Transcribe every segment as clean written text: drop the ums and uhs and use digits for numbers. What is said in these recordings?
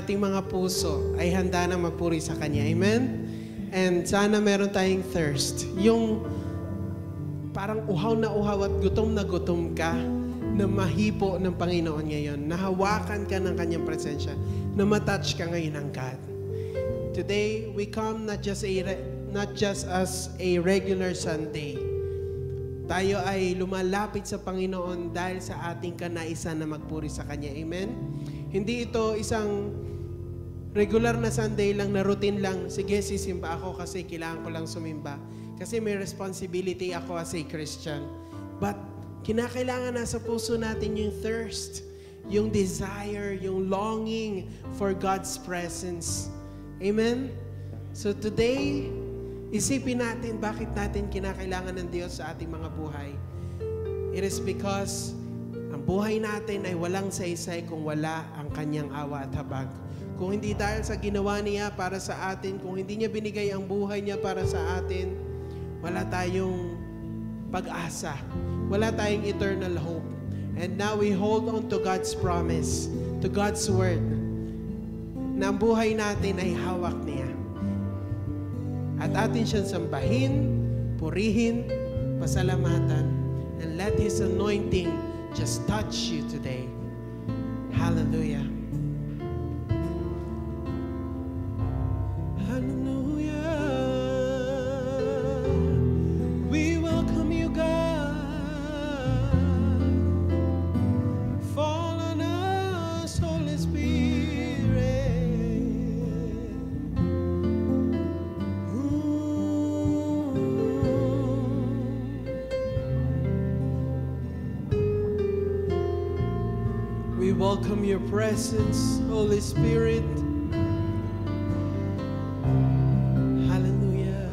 ating mga puso ay handa na magpuri sa Kanya. Amen? And sana meron tayong thirst. Yung parang uhaw na uhaw at gutom na gutom ka na mahipo ng Panginoon ngayon. Nahawakan ka ng Kanyang presensya. Na matouch ka ngayon ng God. Today, we come not just as a regular Sunday. Tayo ay lumalapit sa Panginoon dahil sa ating kanaisan na magpuri sa Kanya. Amen? Hindi ito isang regular na Sunday lang na routine lang. Sige, sisimba ako kasi kailangan ko lang sumimba. Kasi may responsibility ako as a Christian. But kinakailangan nasa puso natin yung thirst, yung desire, yung longing for God's presence. Amen? So today, isipin natin bakit natin kinakailangan ng Diyos sa ating mga buhay. It is because ang buhay natin ay walang saysay kung wala ang Kanyang awa at habag. Kung hindi dahil sa ginawa niya para sa atin, kung hindi niya binigay ang buhay niya para sa atin, wala tayong pag-asa. Wala tayong eternal hope. And now we hold on to God's promise, to God's word, na ang buhay natin ay hawak niya. At atin siyang sambahin, purihin, pasalamatan, and let His anointing just touch you today. Hallelujah. Hallelujah. We welcome you, God. Fall on us, Holy Spirit. We welcome your presence, Holy Spirit. Hallelujah.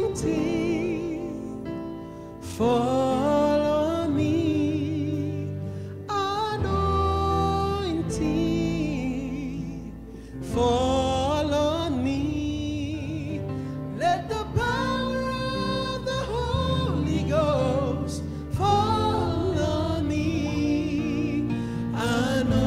Anointing, fall on me. Anointing, fall on me. Let the power of the Holy Ghost fall on me. Anointing,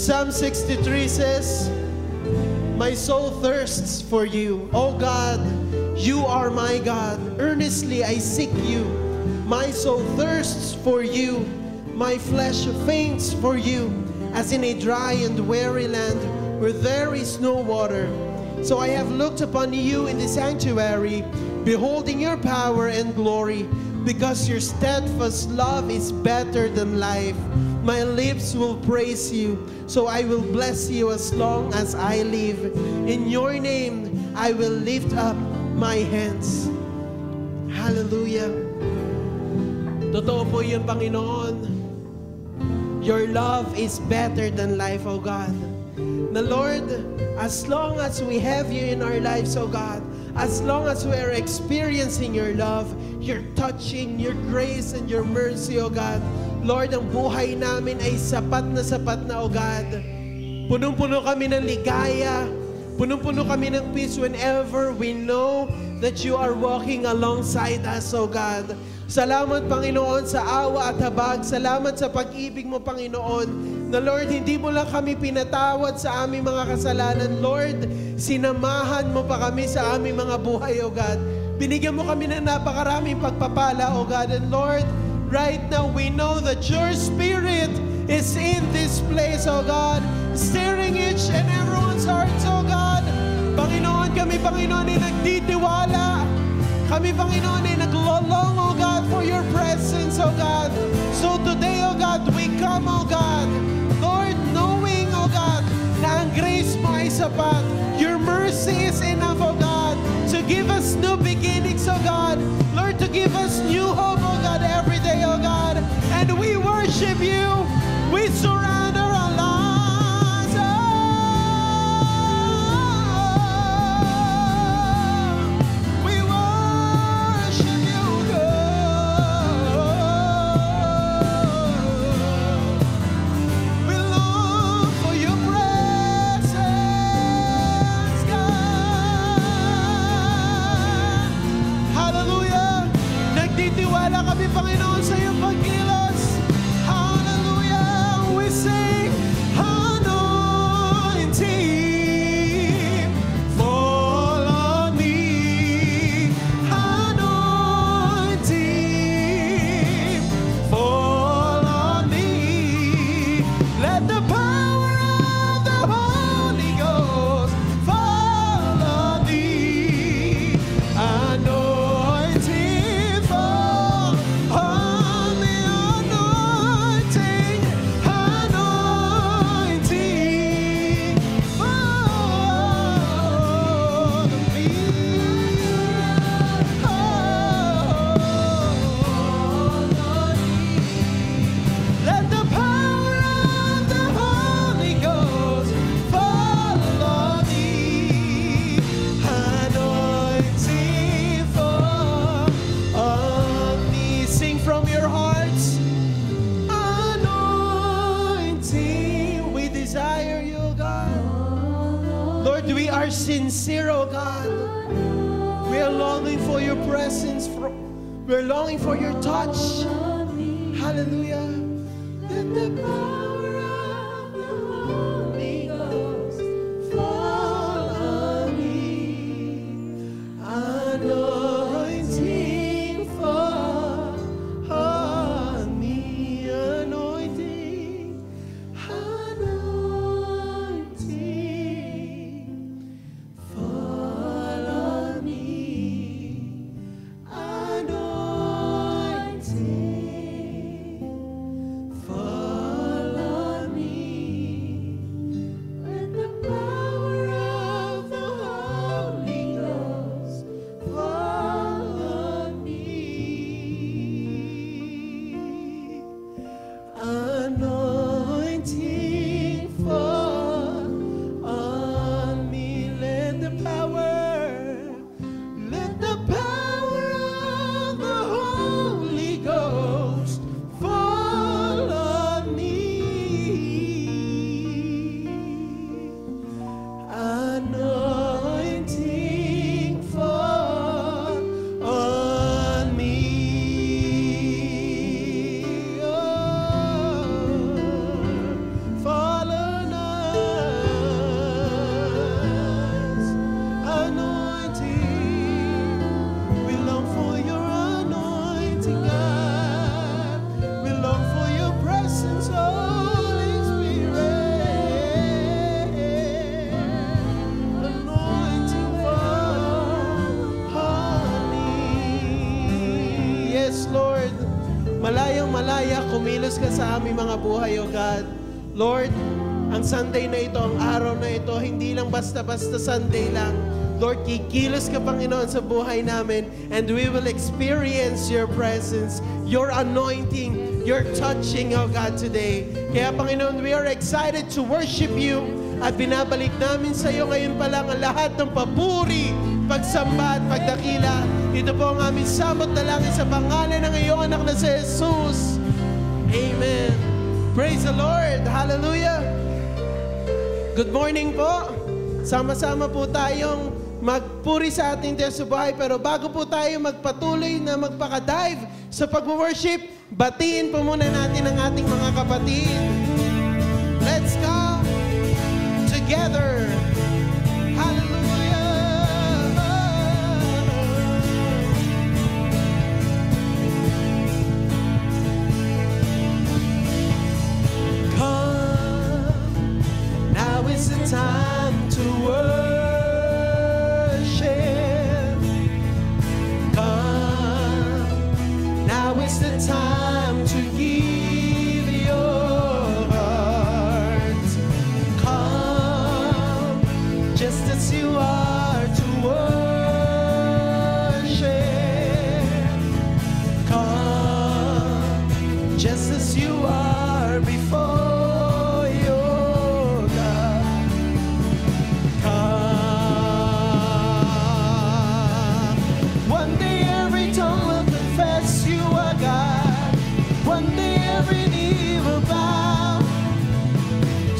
Psalm 63 says, my soul thirsts for you. O God, you are my God. Earnestly I seek you. My soul thirsts for you. My flesh faints for you, as in a dry and weary land where there is no water. So I have looked upon you in the sanctuary, beholding your power and glory, because your steadfast love is better than life. My lips will praise you, so I will bless you as long as I live. In your name, I will lift up my hands. Hallelujah. Totoo po yun, Panginoon. Your love is better than life, O God. The Lord, as long as we have you in our lives, O God, as long as we are experiencing your love, your touching, your grace, and your mercy, O God, Lord, ang buhay namin ay sapat na, O God. Punong-puno kami ng ligaya, punong-puno kami ng peace whenever we know that you are walking alongside us, O God. Salamat, Panginoon, sa awa at habag. Salamat sa pag-ibig mo, Panginoon. Na Lord, hindi mo lang kami pinatawad sa aming mga kasalanan. Lord, sinamahan mo pa kami sa aming mga buhay, O God. Binigyan mo kami ng napakaraming pagpapala, O God. And Lord, right now we know that your Spirit is in this place, O God, stirring each and everyone's hearts, O God. Panginoon, kami, Panginoon, ay nagtitiwala. Kami, Panginoon, ay naglolong, O God, for your presence, O God. So today, O God, we come, O God, Lord, knowing, O God, na ang grace mo ay sapat. Your mercy is enough, O God, to give us new beginnings, O God. Lord, to give us new hope, O God, every day, O God. And we worship you. We surrender our lives. Nagtitiwala kami, Panginoon, sa iyong pagkilos. Hallelujah! We sing, anointing, fall on me. Anointing, fall on me. Let the power of the Holy Ghost fall on me. Anointing, fall on me. Anointing, anointing, fall on me. Let the power of the Holy Ghost fall on me. Anointing, fall on me. Sing from your hearts. Anointing, we desire you, God. Lord, we are sincere, oh God. We are longing for your presence. We're longing for your touch. Hallelujah. Let the power of the Holy Ghost fall on me. Anointing, fall on me. Anointing, anointing, fall on me. Anointing, fall kumilos ka sa aming mga buhay, O God. Lord, ang Sunday na ito, ang araw na ito, hindi lang basta-basta Sunday lang. Lord, kikilos ka, Panginoon, sa buhay namin, and we will experience your presence, your anointing, your touching, O God, today. Kaya, Panginoon, we are excited to worship you, at binabalik namin sa iyo ngayon pa lang ang lahat ng papuri, pagsamba at pagdakila. Ito po ang aming samot na langit sa pangalan ng iyong anak na si Jesus. Amen. Praise the Lord. Hallelujah. Good morning po. Sama-sama po tayong magpuri sa ating Diyos sa buhay. Pero bago po tayo magpatuloy na magpaka-dive sa pag-worship, batiin po muna natin ang ating mga kapatid. Let's go together. Hallelujah. Come, now is the time to worship. It's the time to give your heart. Come, just as you are to worship. Come, just as you are before your God. Come, one day every tongue will confess you are God. One day every knee will bow.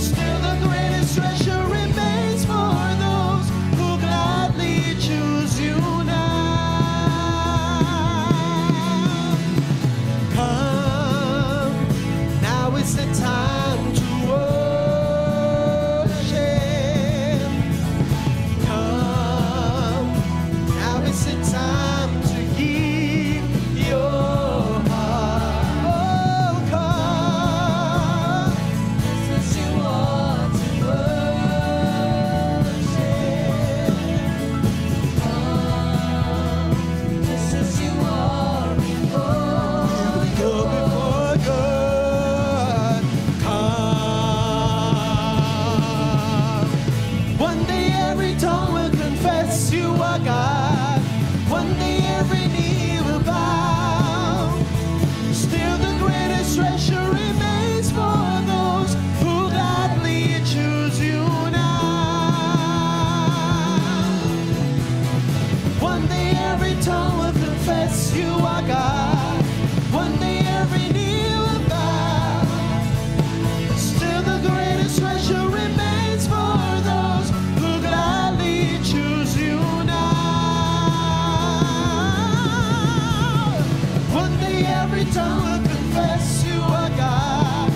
Still the greatest treasure remains for those who gladly choose you now. Come, now is the time to worship. Come, now is the time to give your heart. Oh, come, just as you are to worship. Come, just as you are before God. Come. One day every tongue will confess you are God. One day every knee will bow. Still the greatest treasure remains for those who gladly choose you now. One day every tongue will confess you are God. One day every knee will bow. Still the greatest treasure remains for those who gladly choose you now. One day every tongue will confess you are God.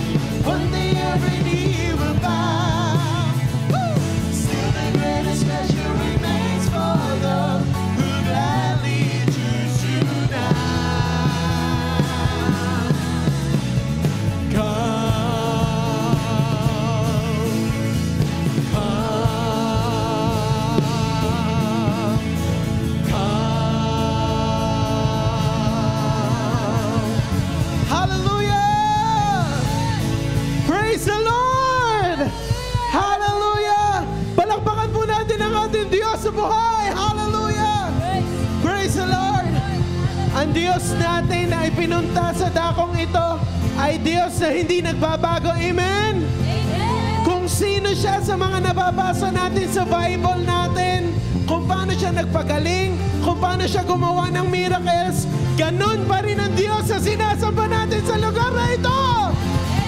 One day every knee will bow. Woo! Still the greatest treasure remains for those who gladly choose you now. Come, come. Hallelujah! Praise the Lord! Hallelujah! Palakpakan po natin ang ating Diyos sa buhay! Hallelujah! Praise the Lord! Ang Diyos natin na ipinunta sa dakong ito ay Diyos na hindi nagbabago. Amen? Kung sino siya sa mga nababasa natin sa Bible natin, kung paano siya nagpagaling, kung paano siya gumawa ng miracles, ganun pa rin ang Diyos na sinasamba natin sa lugar na ito.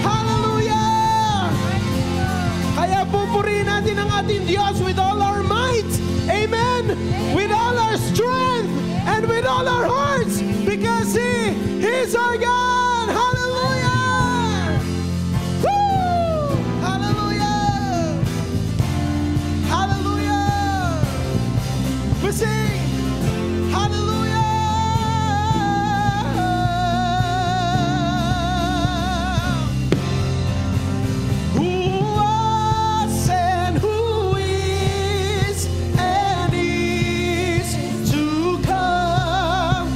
Hallelujah! Kaya pupurihin natin ang ating Diyos with all our might. Amen? With all our strength and with all our hearts, because He is our God. Hallelujah! Woo! Hallelujah! Hallelujah! We sing hallelujah! Who was and who is to come.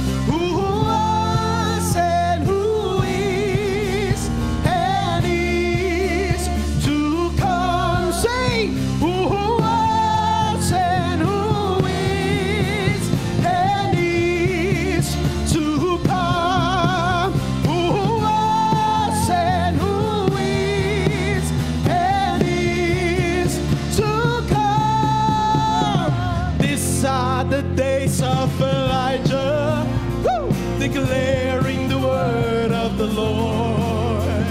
are the days of Elijah, woo, declaring the word of the Lord.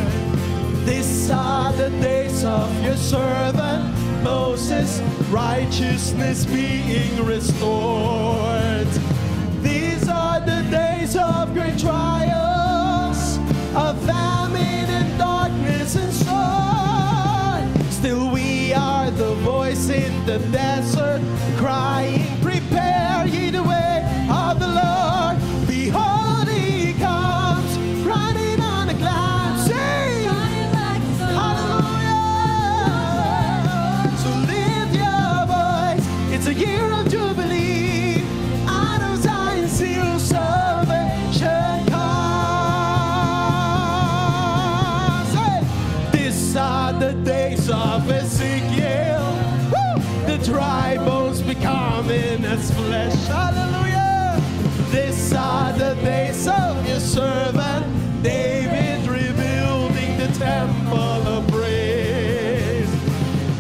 These are the days of your servant Moses, righteousness being restored. These are the days of great trials, of famine and darkness and sword. Still we are the voice in the desert, crying, prepare ye the way of the Lord. Behold, he comes, riding on a cloud. Sing! Hallelujah! So lift your voice, it's a year of Jubilee. Out of Zion, seal salvation comes. Hey! These are the days of Ezekiel. Woo! The dry bones becoming as flesh. Hallelujah! These are the days of your servant David, rebuilding the temple of praise.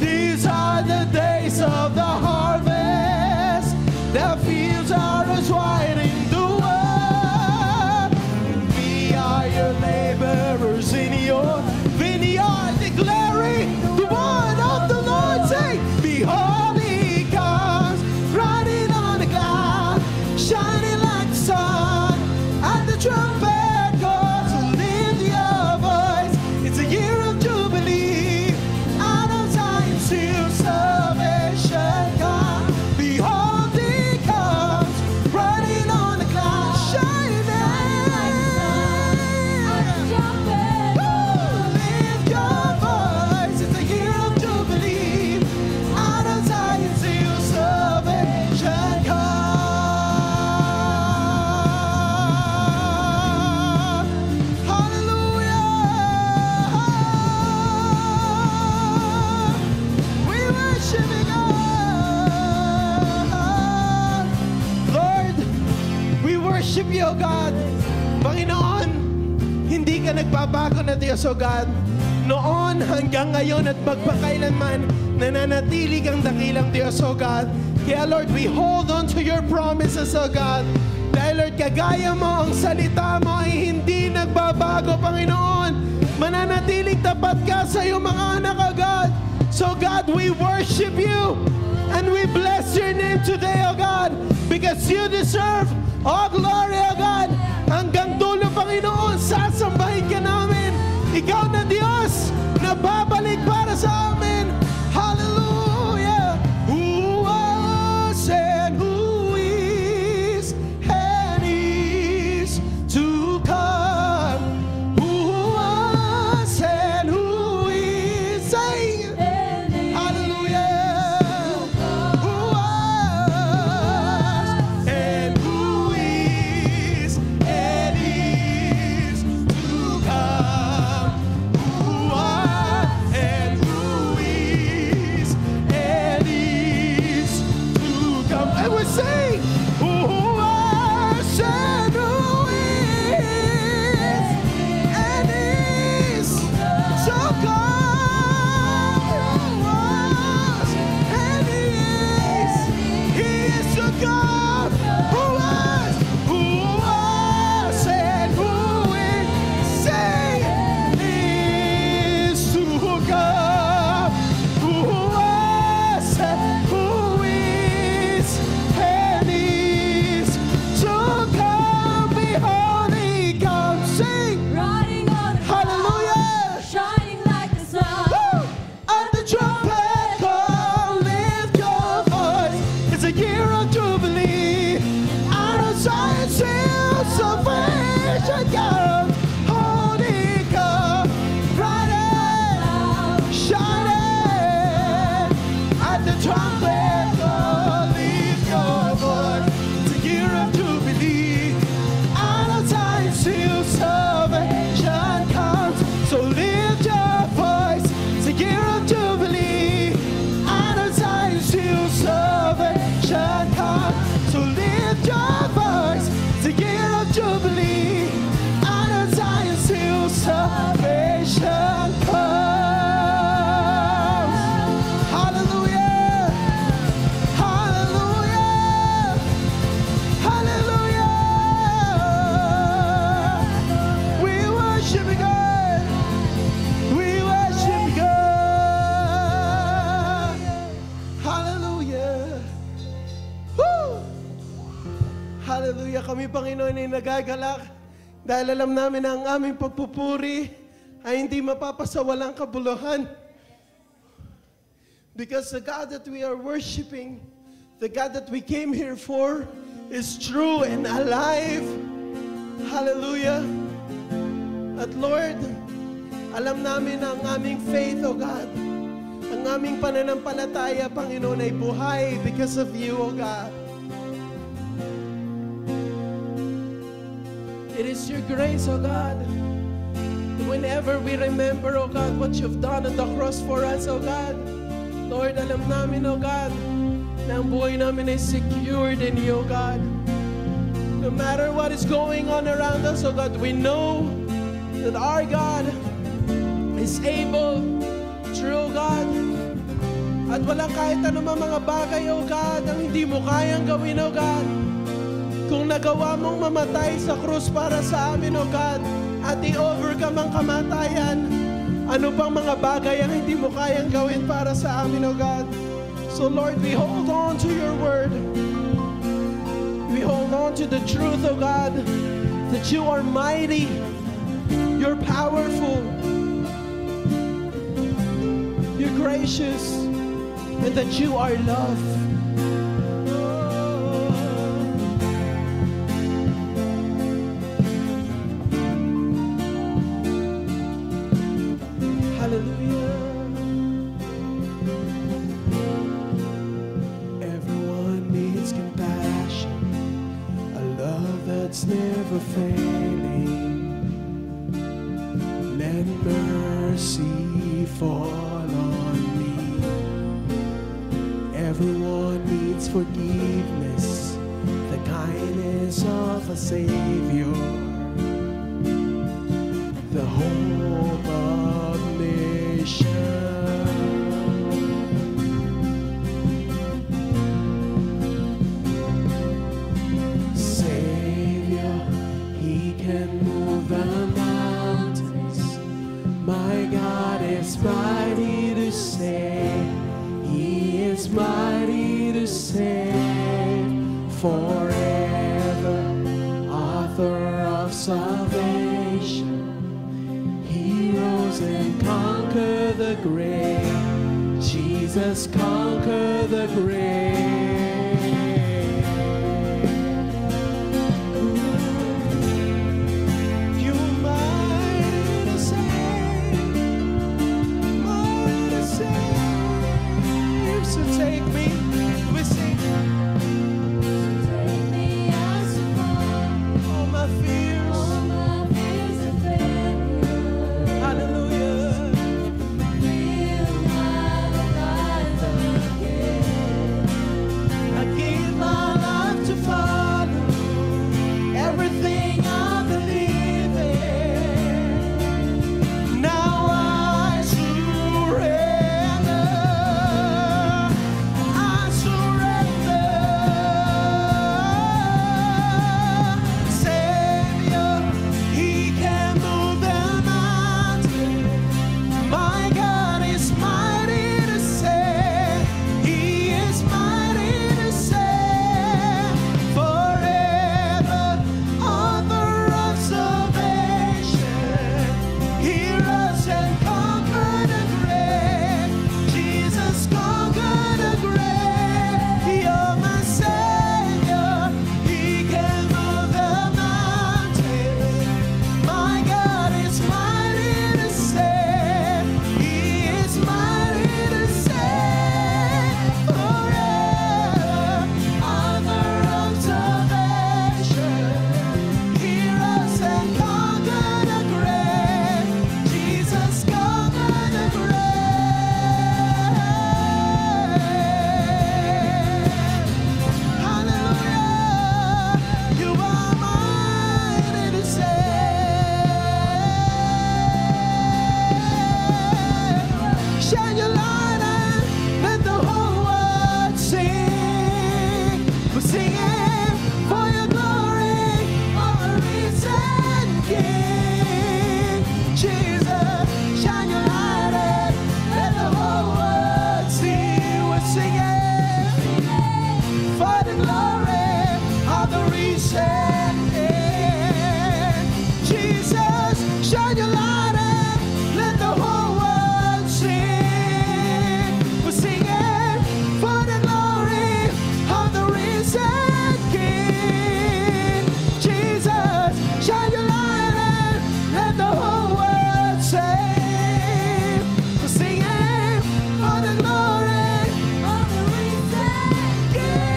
These are the days of the harvest. The fields are as white in the world. We are your laborers in your vineyard, declaring the word of the Lord. Say, behold, he comes, riding on a cloud, shining like the sun. At the trumpet calls, so lift your voice. It's a year of Jubilee. Out of Zion, seal salvation come. Behold, he comes, riding on a cloud, shining. Lift your voice. It's a year of Jubilee. Out of Zion, seal salvation come. Hallelujah. We worship you, God. Lord, we worship you, O God. Panginoon, hindi ka nagbabago na Diyos, O God. Noon hanggang ngayon at magpakailanman, nananatili kang dakilang Diyos, O God. Kaya Lord, we hold on to your promises, O God. Dahil Lord, kagaya mo, ang salita mo ay hindi nagbabago, Panginoon. Mananatiling tapat ka sa iyong mga anak, O God. So God, we worship you and we bless your name today, O God, because you deserve all glory, O God. Hanggang dulo, Panginoon, sasambahin ka namin. Ikaw na Diyos na babalik para sa amin. Hallelujah. Who was and who is and is to come. Who was and who is. Sing. Hallelujah. Who was and who is and is to come. Who was and who is. Hallelujah. Kami, Panginoon, ay nagagalak dahil alam namin na ang aming pagpupuri ay hindi mapapasawalang kabuluhan. Because the God that we are worshiping, the God that we came here for, is true and alive. Hallelujah. At Lord, alam namin na ang aming faith, O God, ang aming pananampalataya, Panginoon, ay buhay because of you, O God. It is your grace, O God. Whenever we remember, O God, what you've done on the cross for us, O God, Lord, alam namin, O God, na ang buhay namin ay secured in you, O God. No matter what is going on around us, O God, we know that our God is able, true God. At walang kahit anumang mga bagay, O God, ang hindi mo kayang gawin, O God. Kung nagawa mong mamatay sa krus para sa amin, O God, at i-overcome ang kamatayan, ano pang mga bagay ang hindi mo kayang gawin para sa amin, O God? So Lord, we hold on to your word. We hold on to the truth, O God, that you are mighty, you're powerful, you're gracious, and that you are love. Never failing, let mercy fall on me. Everyone needs forgiveness, the kindness of a Savior, the hope of nations. Mighty to save, He is mighty to save forever, author of salvation. He rose and conquered the grave. Jesus conquered the grave. Take me, we sing. Take me as you are. All my fears are failure. Hallelujah. Feel my life again. I give my life to follow everything I believe in. Now I surrender. For the glory of the reason sing. Jesus, shine your light and let the whole world sing. We're singing for the glory of the risen King. Jesus, shine your light and let the whole world sing. We're singing for the glory of the risen King.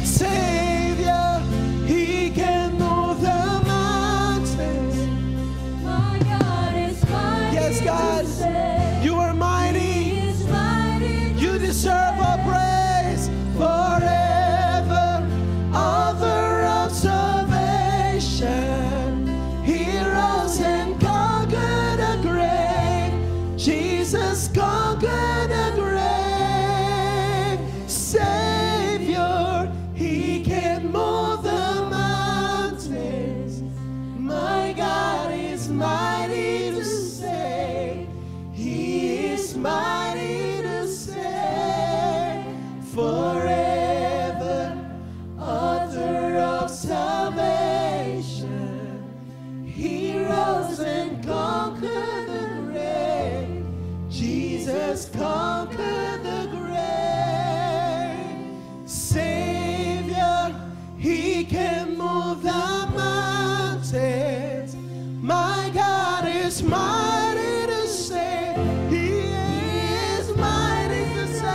Savior, He can move the mountains. My God is mighty. Yes, God, to save. You are He mighty. is mighty. You deserve our praise forever. Author of salvation, He rose and conquered the grave. Jesus conquered the grave. Savior, He can move the mountains. My God is mighty to save. He is mighty to save forever. Author of salvation, He rose and conquered the grave. Jesus conquered the grave. Savior, He can move the mountains. My God is mighty to save. He is mighty to save.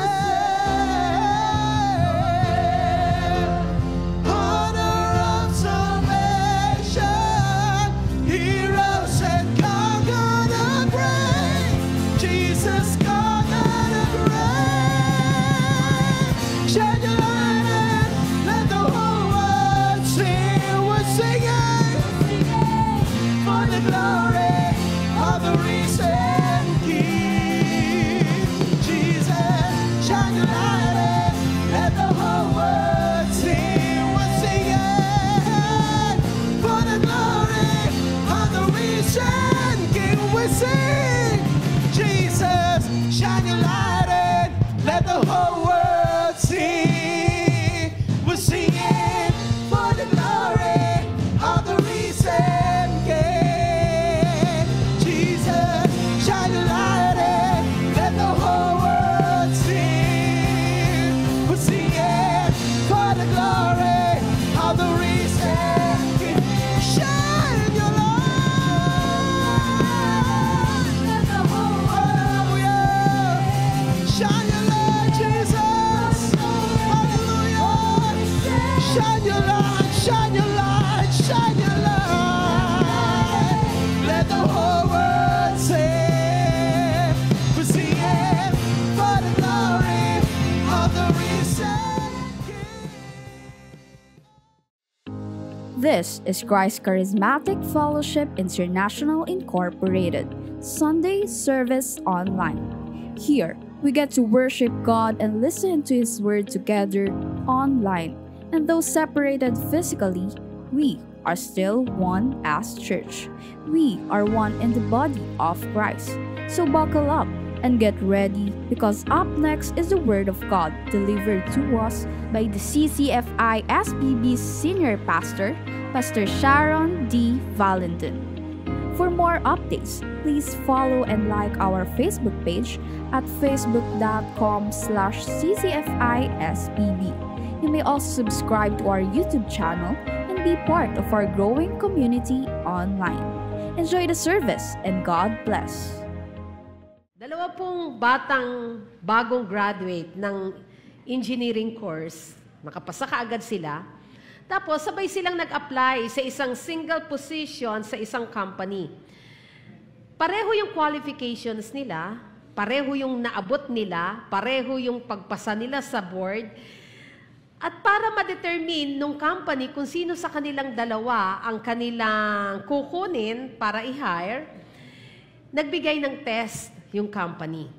Honor of salvation, He rose and conquered the grave. Jesus conquered the grave. Shine your light and let the whole world sing. We're singing for the glory of the risen King. Jesus, shine your light and let the whole world sing. We're singing for the glory of the risen King. We sing, Jesus, shine your light and let the whole world sing. We're singing for the glory of the risen King. Jesus, shine your light and let the whole world sing. We're singing for the glory of the risen King. Shine your light. Let the whole world Hallelujah. Shine your light, Jesus. Hallelujah. Shine your light, shine your light, shine your light. Let the whole world sing. We're singing for the glory of the risen King. This is Christ Charismatic Fellowship International Incorporated, Sunday Service Online. Here, we get to worship God and listen to His Word together online. And though separated physically, we are still one as church. We are one in the body of Christ. So buckle up and get ready, because up next is the Word of God delivered to us by the CCFI SBB's Senior Pastor, Pastor Sharon D. Valentin. For more updates, please follow and like our Facebook page at facebook.com/ccfisbb. You may also subscribe to our YouTube channel and be part of our growing community online. Enjoy the service and God bless. Dalawa pong batang bagong graduate ng engineering course. Nakapasa kaagad sila. Tapos sabay silang nag-apply sa isang single position sa isang company. Pareho yung qualifications nila, pareho yung naabot nila, pareho yung pagpasa nila sa board. At para ma-determine nung company kung sino sa kanilang dalawa ang kanilang kukunin para i-hire, nagbigay ng test yung company.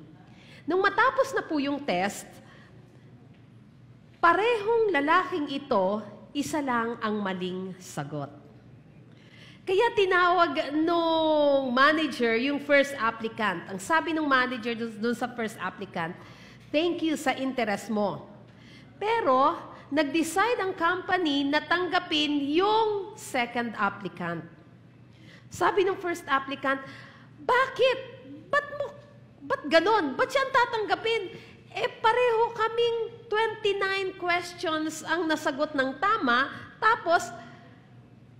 Nung matapos na po yung test, parehong lalaking ito, isa lang ang maling sagot. Kaya tinawag nung manager yung first applicant. Ang sabi nung manager dun sa first applicant, thank you sa interest mo. Pero, nag-decide ang company na tanggapin yung second applicant. Sabi ng first applicant, bakit? Ba't ganon? Ba't siya ang tatanggapin? Pareho kaming 29 questions ang nasagot ng tama, tapos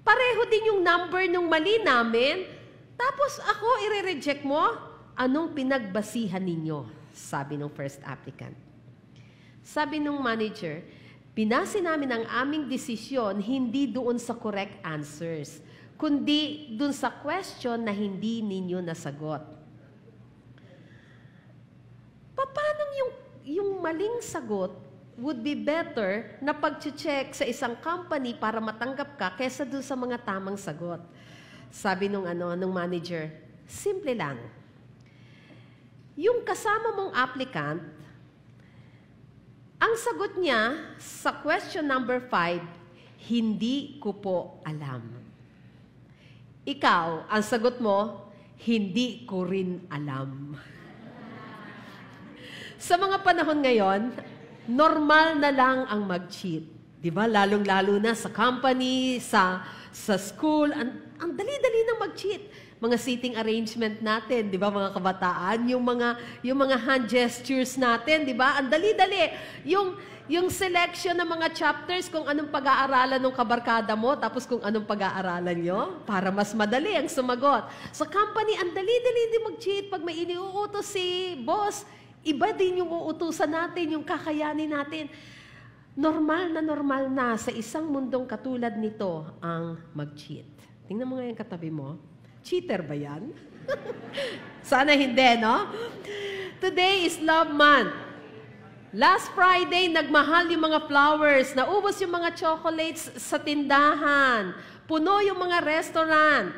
pareho din yung number ng mali namin, tapos ako i-reject mo? Anong pinagbasihan ninyo? Sabi ng first applicant. Sabi ng manager, pinasi namin ang aming desisyon hindi doon sa correct answers, kundi doon sa question na hindi ninyo nasagot. Paano yung maling sagot would be better na pag-check sa isang company para matanggap ka kaysa doon sa mga tamang sagot? Sabi nung manager, simple lang. Yung kasama mong applicant, ang sagot niya sa question number 5, hindi ko po alam. Ikaw, ang sagot mo, hindi ko rin alam. Sa mga panahon ngayon, normal na lang ang mag-cheat. Diba? Lalong-lalo na sa company, sa school, ang dali-dali nang mag-cheat. Mga seating arrangement natin, di ba, mga kabataan, yung mga hand gestures natin, di ba? Ang dali-dali. Yung selection ng mga chapters, kung anong pag-aaralan ng kabarkada mo, tapos kung anong pag-aaralan nyo, para mas madali ang sumagot. Sa company, ang dali-dali din mag-cheat. Pag may iniuutos si boss, iba din yung uutusan natin, yung kakayanin natin. Normal na sa isang mundong katulad nito ang mag-cheat. Tingnan mo nga yung katabi mo. Cheater ba yan? Sana hindi, no? Today is Love Month. Last Friday, nagmahal yung mga flowers, naubos yung mga chocolates sa tindahan, puno yung mga restaurant.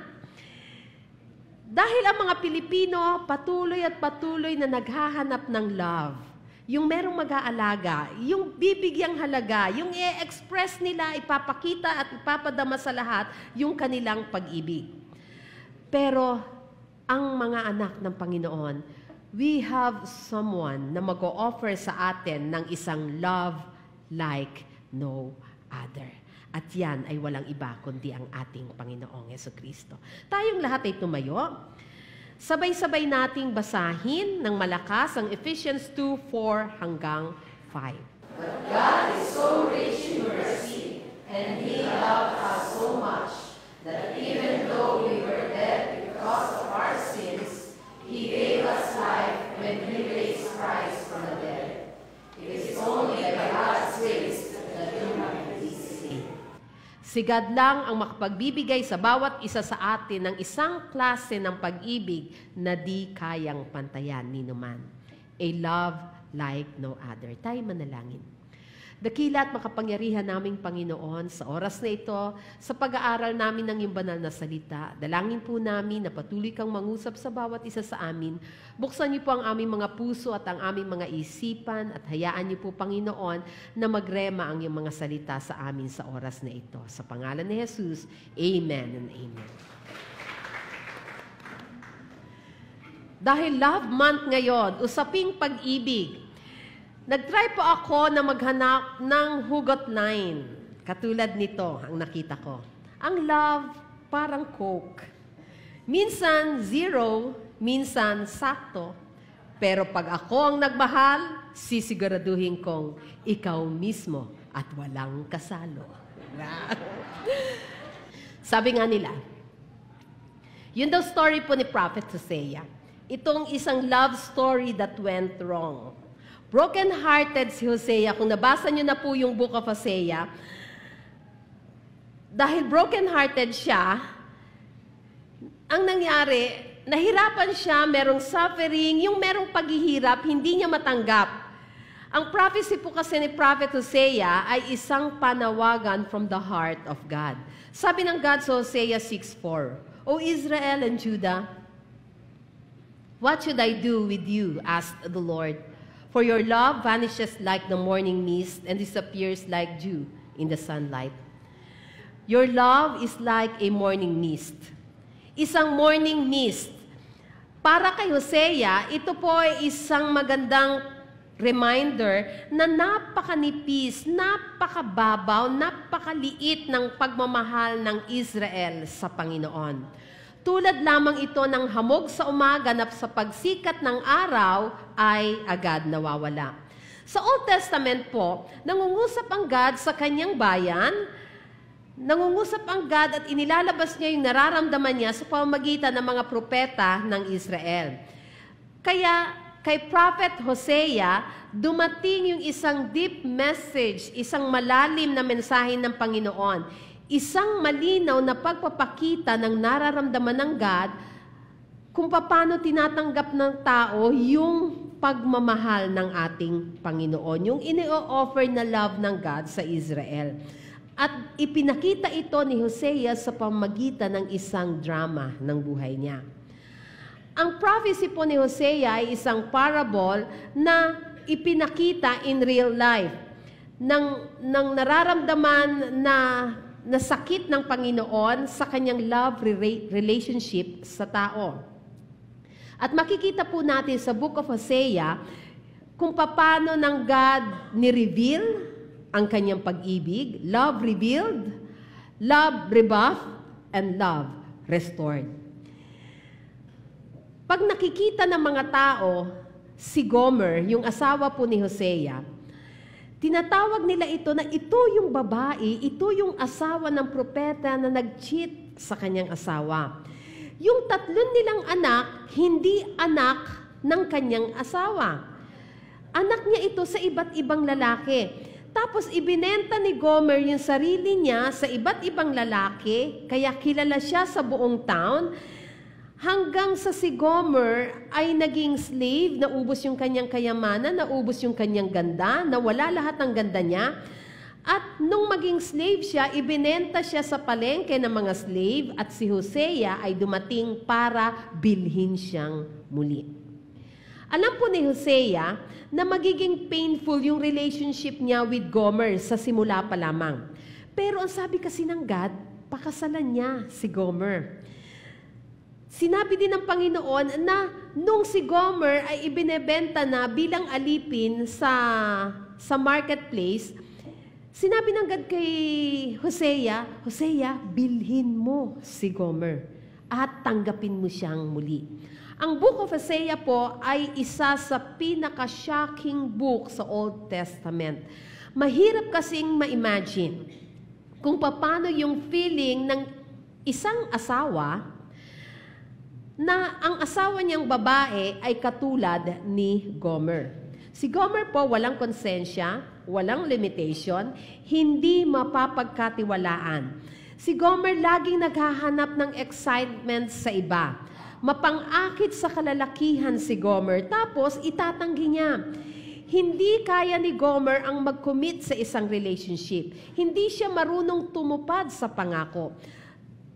Dahil ang mga Pilipino, patuloy na naghahanap ng love. Yung merong mag-aalaga, yung bibigyang halaga, yung i-express nila, ipapakita at ipapadama sa lahat yung kanilang pag-ibig. Pero ang mga anak ng Panginoon, we have someone na mag-o-offer sa atin ng isang love like no other. At yan ay walang iba kundi ang ating Panginoong Jesucristo. Tayong lahat ay tumayo. Sabay-sabay nating basahin ng malakas ang Ephesians 2:4 hanggang 5. But God is so rich in mercy, and He loved us so much, that even though we were dead because of our sins, He gave us life when He raised Christ from the dead. It is only by God's grace that you have been saved. Si God lang ang makapagbibigay sa bawat isa sa atin ng isang klase ng pag-ibig na di kayang pantayan ni numan. A love like no other. Tayo manalangin. Dakila at makapangyarihan naming Panginoon, sa oras na ito, sa pag-aaral namin ng iyong banal na salita, dalangin po namin na patuloy kang mangusap sa bawat isa sa amin. Buksan niyo po ang aming mga puso at ang aming mga isipan at hayaan niyo po, Panginoon, na magrema ang iyong mga salita sa amin sa oras na ito. Sa pangalan ni Jesus, Amen and Amen. Dahil Love Month ngayon, usaping pag-ibig, nag-try po ako na maghanap ng hugot line. Katulad nito, ang nakita ko. Ang love, parang Coke. Minsan zero, minsan sakto. Pero pag ako ang nagmahal, sisiguraduhin kong ikaw mismo at walang kasalo. Sabi nga nila, yun daw story po ni Prophet Hosea. Itong isang love story that went wrong. Broken-hearted si Hosea. Kung nabasa niyo na po yung book of Hosea, dahil broken-hearted siya, ang nangyari, nahirapan siya, merong suffering, yung merong paghihirap, hindi niya matanggap. Ang prophecy po kasi ni Prophet Hosea ay isang panawagan from the heart of God. Sabi ng God sa Hosea 6:4, O Israel and Judah, what should I do with you? Asked the Lord. For your love vanishes like the morning mist and disappears like dew in the sunlight. Your love is like a morning mist. Isang morning mist. Para kay Hosea, ito po ay isang magandang reminder na napakanipis, napakababaw, napakaliit ng pagmamahal ng Israel sa Panginoon. Tulad lamang ito ng hamog sa umaga na sa pagsikat ng araw ay agad nawawala. Sa Old Testament po, nangungusap ang God sa kanyang bayan, nangungusap ang God at inilalabas niya yung nararamdaman niya sa pamamagitan ng mga propeta ng Israel. Kaya kay Prophet Hosea, dumating yung isang deep message, isang malalim na mensahe ng Panginoon, isang malinaw na pagpapakita ng nararamdaman ng God kung paano tinatanggap ng tao yung pagmamahal ng ating Panginoon, yung ini-offer na love ng God sa Israel. At ipinakita ito ni Hosea sa pamamagitan ng isang drama ng buhay niya. Ang prophecy po ni Hosea ay isang parable na ipinakita in real life ng nararamdaman na sakit ng Panginoon sa kanyang love relationship sa tao. At makikita po natin sa Book of Hosea kung paano ng God ni-reveal ang kanyang pag-ibig, love revealed, love rebuffed, and love restored. Pag nakikita ng mga tao, si Gomer, yung asawa po ni Hosea, tinatawag nila ito na ito yung babae, ito yung asawa ng propeta na nag-cheat sa kanyang asawa. Yung tatlong nilang anak, hindi anak ng kanyang asawa. Anak niya ito sa iba't ibang lalaki. Tapos ibinenta ni Gomer yung sarili niya sa iba't ibang lalaki, kaya kilala siya sa buong town, hanggang sa si Gomer ay naging slave, naubos yung kanyang kayamanan, naubos yung kanyang ganda, nawala lahat ng ganda niya. At nung maging slave siya, ibinenta siya sa palengke ng mga slave at si Hosea ay dumating para bilhin siyang muli. Alam po ni Hosea na magiging painful yung relationship niya with Gomer sa simula pa lamang. Pero ang sabi kasi ng God, pakasalan niya si Gomer. Sinabi din ng Panginoon na nung si Gomer ay ibinebenta na bilang alipin sa marketplace, sinabi ng God kay Hosea, Hosea, bilhin mo si Gomer at tanggapin mo siyang muli. Ang Book of Hosea po ay isa sa pinaka-shocking book sa Old Testament. Mahirap kasing ma-imagine kung paano yung feeling ng isang asawa na ang asawa niyang babae ay katulad ni Gomer. Si Gomer po walang konsensya, walang limitation, hindi mapapagkatiwalaan. Si Gomer laging naghahanap ng excitement sa iba. Mapang-akit sa kalalakihan si Gomer, tapos itatanggi niya. Hindi kaya ni Gomer ang mag-commit sa isang relationship. Hindi siya marunong tumupad sa pangako.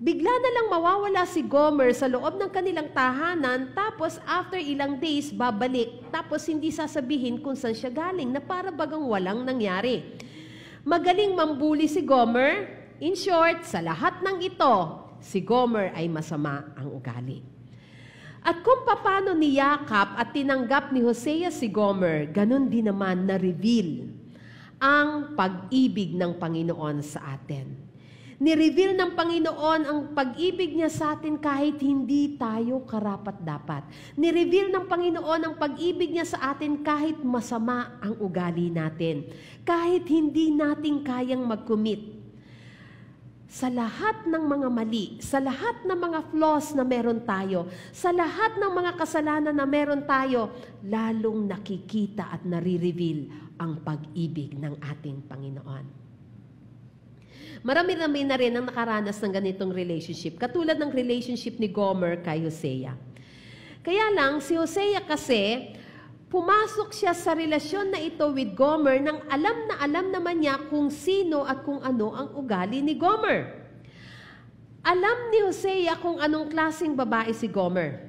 Bigla na lang mawawala si Gomer sa loob ng kanilang tahanan, tapos after ilang days, babalik, tapos hindi sasabihin kung saan siya galing, na para bagang walang nangyari. Magaling mambuli si Gomer. In short, sa lahat ng ito, si Gomer ay masama ang ugali. At kung paano niyakap at tinanggap ni Hosea si Gomer, ganun din naman na-reveal ang pag-ibig ng Panginoon sa atin. Ni-reveal ng Panginoon ang pag-ibig niya sa atin kahit hindi tayo karapat-dapat. Ni-reveal ng Panginoon ang pag-ibig niya sa atin kahit masama ang ugali natin. Kahit hindi natin kayang mag-commit. Sa lahat ng mga mali, sa lahat ng mga flaws na meron tayo, sa lahat ng mga kasalanan na meron tayo, lalong nakikita at nare-reveal ang pag-ibig ng ating Panginoon. Marami-rami na rin ang nakaranas ng ganitong relationship, katulad ng relationship ni Gomer kay Hosea. Kaya lang, si Hosea kasi, pumasok siya sa relasyon na ito with Gomer nang alam naman niya kung sino at kung ano ang ugali ni Gomer. Alam ni Hosea kung anong klaseng babae si Gomer.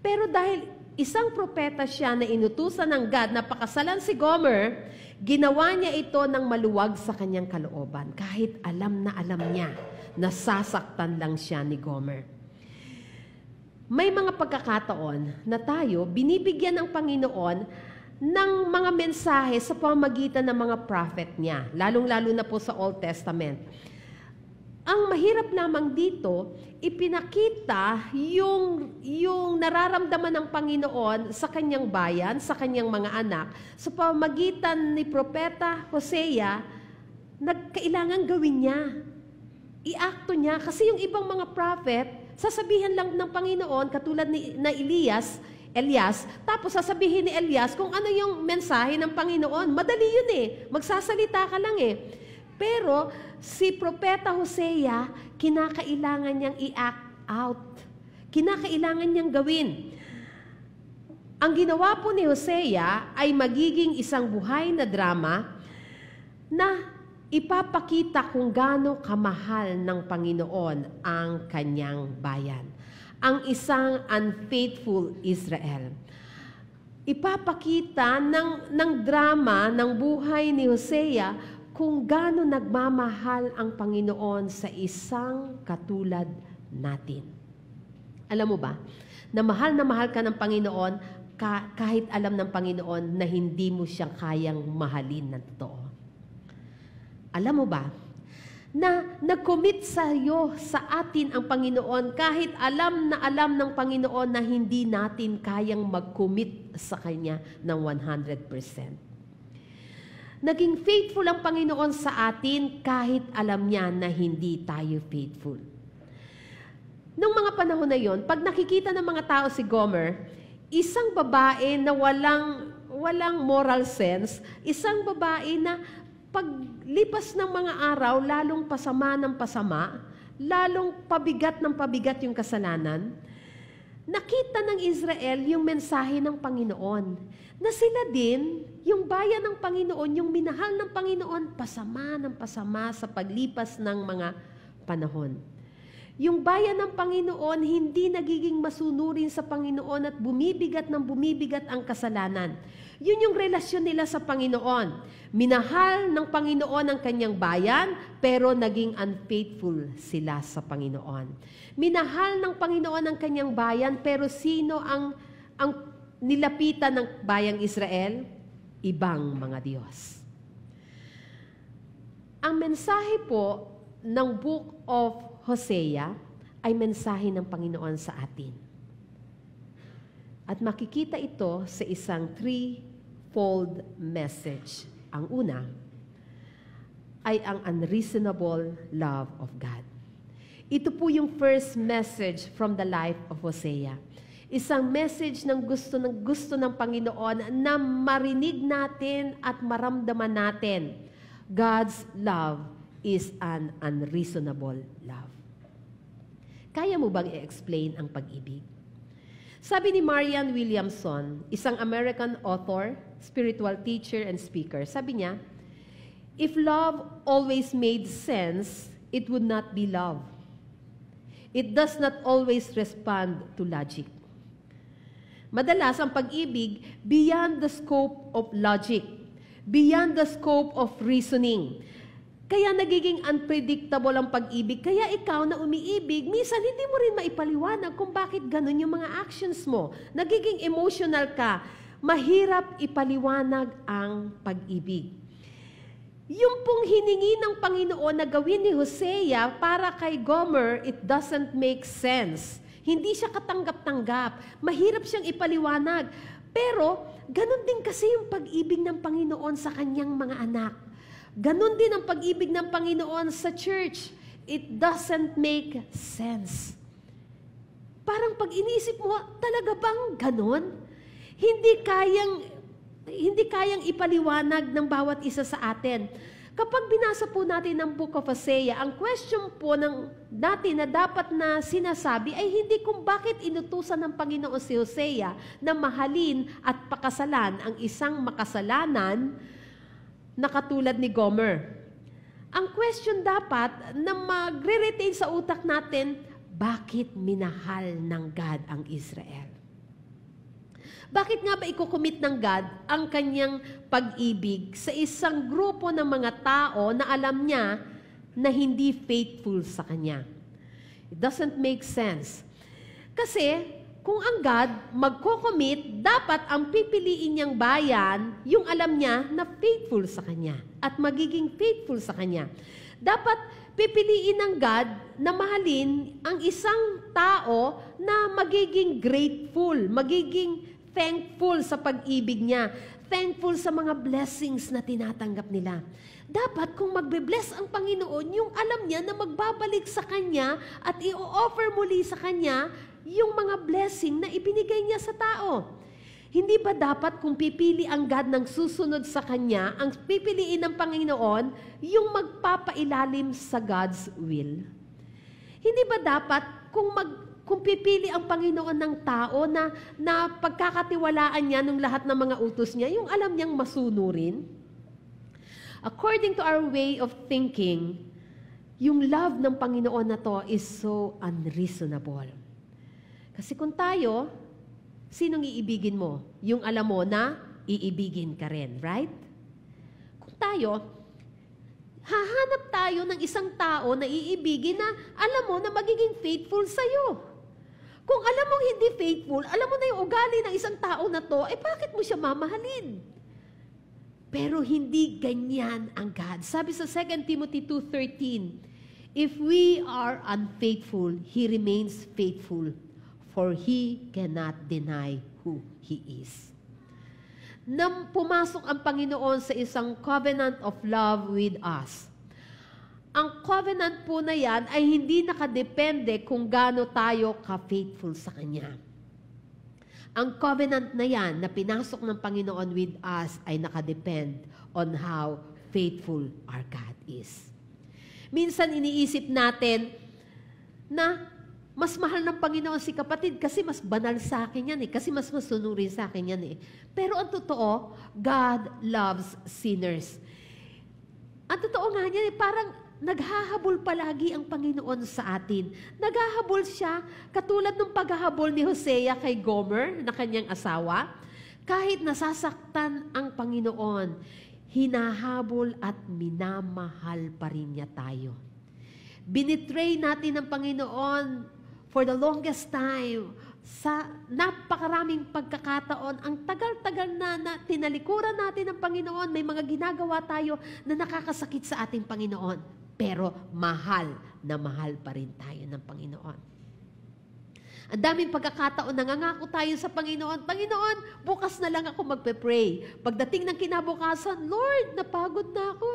Pero dahil isang propeta siya na inutusan ng God na pakasalan si Gomer, ginawa niya ito ng maluwag sa kanyang kalooban, kahit alam niya na sasaktan lang siya ni Gomer. May mga pagkakataon na tayo, binibigyan ng Panginoon ng mga mensahe sa pamamagitan ng mga prophet niya, lalong-lalo na po sa Old Testament. Ang mahirap lamang dito, ipinakita yung nararamdaman ng Panginoon sa kanyang bayan, sa kanyang mga anak, sa pamamagitan ni Propeta Hosea, kailangan gawin niya. I-akto niya. Kasi yung ibang mga prophet, sasabihan lang ng Panginoon, katulad na Elias, tapos sasabihin ni Elias kung ano yung mensahe ng Panginoon. Madali yun eh. Magsasalita ka lang eh. Pero si Propeta Hosea, kinakailangan niyang i-act out. Kinakailangan niyang gawin. Ang ginawa po ni Hosea ay magiging isang buhay na drama na ipapakita kung gaano kamahal ng Panginoon ang kanyang bayan. Ang isang unfaithful Israel. Ipapakita ng drama ng buhay ni Hosea kung gaano nagmamahal ang Panginoon sa isang katulad natin. Alam mo ba, na mahal ka ng Panginoon kahit alam ng Panginoon na hindi mo siya kayang mahalin ng totoo. Alam mo ba, na nag-commit sa iyo, sa atin ang Panginoon, kahit alam ng Panginoon na hindi natin kayang mag-commit sa Kanya ng 100%. Naging faithful ang Panginoon sa atin kahit alam niya na hindi tayo faithful. Noong mga panahon na yon, pag nakikita ng mga tao si Gomer, isang babae na walang moral sense, isang babae na paglipas ng mga araw, lalong pasama ng pasama, lalong pabigat ng pabigat yung kasalanan, nakita ng Israel yung mensahe ng Panginoon, na sila din, yung bayan ng Panginoon, yung minahal ng Panginoon, pasama ng pasama sa paglipas ng mga panahon. Yung bayan ng Panginoon, hindi nagiging masunurin sa Panginoon at bumibigat ng bumibigat ang kasalanan. Yun yung relasyon nila sa Panginoon. Minahal ng Panginoon ang kanyang bayan, pero naging unfaithful sila sa Panginoon. Minahal ng Panginoon ang kanyang bayan, pero sino ang nilapitan ng bayang Israel? Ibang mga Diyos. Ang mensahe po ng Book of Hosea ay mensahe ng Panginoon sa atin. At makikita ito sa isang threefold message. Ang una ay ang unreasonable love of God. Ito po yung first message from the life of Hosea. Isang message ng gusto ng Panginoon na marinig natin at maramdaman natin. God's love is an unreasonable love. Kaya mo bang i-explain ang pag-ibig? Sabi ni Marianne Williamson, isang American author, spiritual teacher, and speaker, sabi niya, if love always made sense, it would not be love. It does not always respond to logic. Madalas, ang pag-ibig, beyond the scope of logic, beyond the scope of reasoning. Kaya nagiging unpredictable ang pag-ibig. Kaya ikaw na umiibig, minsan hindi mo rin maipaliwanag kung bakit ganun yung mga actions mo. Nagiging emotional ka. Mahirap ipaliwanag ang pag-ibig. Yung pong hiningi ng Panginoon na gawin ni Hosea para kay Gomer, it doesn't make sense. Hindi siya katanggap-tanggap. Mahirap siyang ipaliwanag. Pero, ganun din kasi yung pag-ibig ng Panginoon sa kanyang mga anak. Ganon din ang pag-ibig ng Panginoon sa church. It doesn't make sense. Parang pag inisip mo, talaga bang ganon? Hindi kayang ipaliwanag ng bawat isa sa atin. Kapag binasa po natin ang Book of Hosea, ang question po natin na dapat na sinasabi ay hindi kung bakit inutusan ng Panginoon si Hosea na mahalin at pakasalan ang isang makasalanan na katulad ni Gomer. Ang question dapat na magre-retain sa utak natin, bakit minahal ng God ang Israel? Bakit nga ba ikukumit ng God ang kanyang pag-ibig sa isang grupo ng mga tao na alam niya na hindi faithful sa kanya? It doesn't make sense. Kasi kung ang God magko-commit, dapat ang pipiliin niyang bayan, yung alam niya na faithful sa Kanya at magiging faithful sa Kanya. Dapat pipiliin ng God na mahalin ang isang tao na magiging grateful, magiging thankful sa pag-ibig niya, thankful sa mga blessings na tinatanggap nila. Dapat kung magbe-bless ang Panginoon, yung alam niya na magbabalik sa Kanya at i-offer muli sa Kanya yung mga blessing na ibinigay niya sa tao. Hindi ba dapat kung pipili ang God ng susunod sa Kanya, ang pipiliin ng Panginoon, yung magpapailalim sa God's will? Hindi ba dapat kung pipili ang Panginoon ng tao na pagkakatiwalaan niya ng lahat ng mga utos niya, yung alam niyang masunurin? According to our way of thinking, yung love ng Panginoon na to is so unreasonable. Kasi kung tayo, sinong iibigin mo? Yung alam mo na iibigin ka rin, right? Kung tayo, hahanap tayo ng isang tao na iibigin na alam mo na magiging faithful sa'yo. Kung alam mong hindi faithful, alam mo na yung ugali ng isang tao na to, bakit mo siya mamahalin? Pero hindi ganyan ang God. Sabi sa 2 Timothy 2:13, if we are unfaithful, He remains faithful, for He cannot deny who He is. Nang pumasok ang Panginoon sa isang covenant of love with us, ang covenant po na yan ay hindi nakadepende kung gaano tayo ka-faithful sa Kanya. Ang covenant na yan na pinasok ng Panginoon with us ay nakadepend on how faithful our God is. Minsan iniisip natin na mas mahal ng Panginoon si kapatid kasi mas banal sa akin yan kasi mas masunurin sa akin yan Pero ang totoo, God loves sinners. Ang totoo nga niya parang naghahabol palagi ang Panginoon sa atin. Naghahabol siya, katulad ng paghahabol ni Hosea kay Gomer, na kanyang asawa. Kahit nasasaktan ang Panginoon, hinahabol at minamahal pa rin niya tayo. Binitray natin ang Panginoon for the longest time. Sa napakaraming pagkakataon, ang tagal-tagal na tinalikuran natin ang Panginoon, may mga ginagawa tayo na nakakasakit sa ating Panginoon. Pero mahal na mahal pa rin tayo ng Panginoon. Ang daming pagkakataon, nangangako tayo sa Panginoon, Panginoon, bukas na lang ako magpe-pray. Pagdating ng kinabukasan, Lord, napagod na ako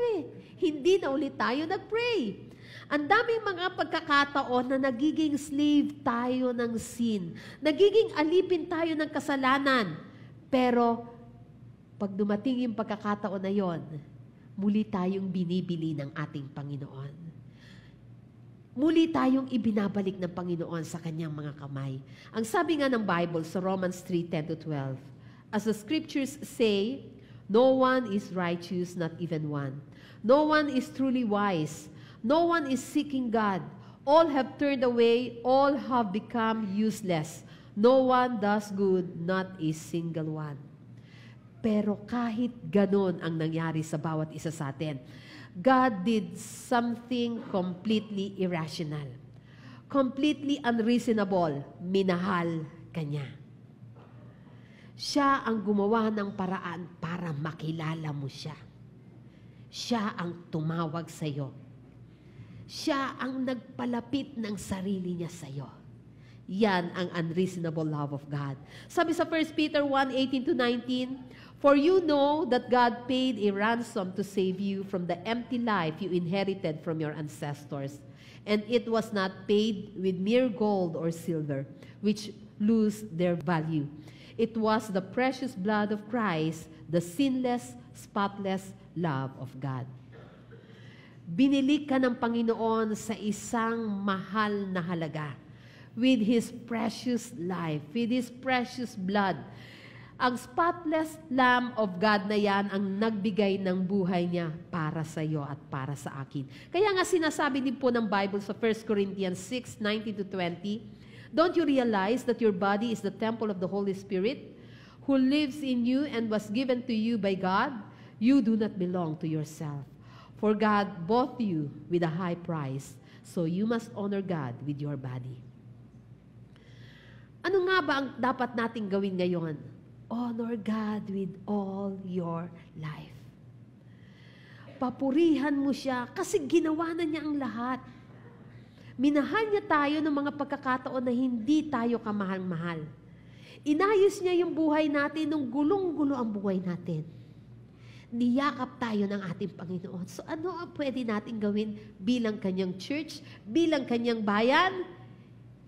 Hindi na ulit tayo nag-pray. Ang daming mga pagkakataon na nagiging slave tayo ng sin. Nagiging alipin tayo ng kasalanan. Pero, pag dumating yung pagkakataon na yon, muli tayong binibili ng ating Panginoon. Muli tayong ibinabalik ng Panginoon sa Kanyang mga kamay. Ang sabi nga ng Bible sa Romans 3:10-12, as the scriptures say, no one is righteous, not even one. No one is truly wise. No one is seeking God. All have turned away. All have become useless. No one does good, not a single one. Pero kahit ganon ang nangyari sa bawat isa sa atin, God did something completely irrational, completely unreasonable. Minahal Kanya. Siya ang gumawa ng paraan para makilala mo siya. Siya ang tumawag sa iyo. Siya ang nagpalapit ng sarili niya sa iyo. Yan ang unreasonable love of God. Sabi sa 1 Peter 1:18-19, for you know that God paid a ransom to save you from the empty life you inherited from your ancestors. And it was not paid with mere gold or silver, which lose their value. It was the precious blood of Christ, the sinless, spotless love of God. Binili ka ng Panginoon sa isang mahal na halaga. With His precious life, with His precious blood. Ang spotless Lamb of God na yan ang nagbigay ng buhay niya para sa iyo at para sa akin. Kaya nga sinasabi din po ng Bible sa 1 Corinthians 6:19-20, don't you realize that your body is the temple of the Holy Spirit who lives in you and was given to you by God? You do not belong to yourself. For God bought you with a high price, so you must honor God with your body. Ano nga ba ang dapat nating gawin ngayon? Honor God with all your life. Papurihan mo siya kasi ginawa na niya ang lahat. Minahal niya tayo ng mga pagkakataon na hindi tayo kamahal-mahal. Inayos niya yung buhay natin nung gulong-gulo ang buhay natin. Niyakap tayo ng ating Panginoon. So ano ang pwede natin gawin bilang kanyang church, bilang kanyang bayan?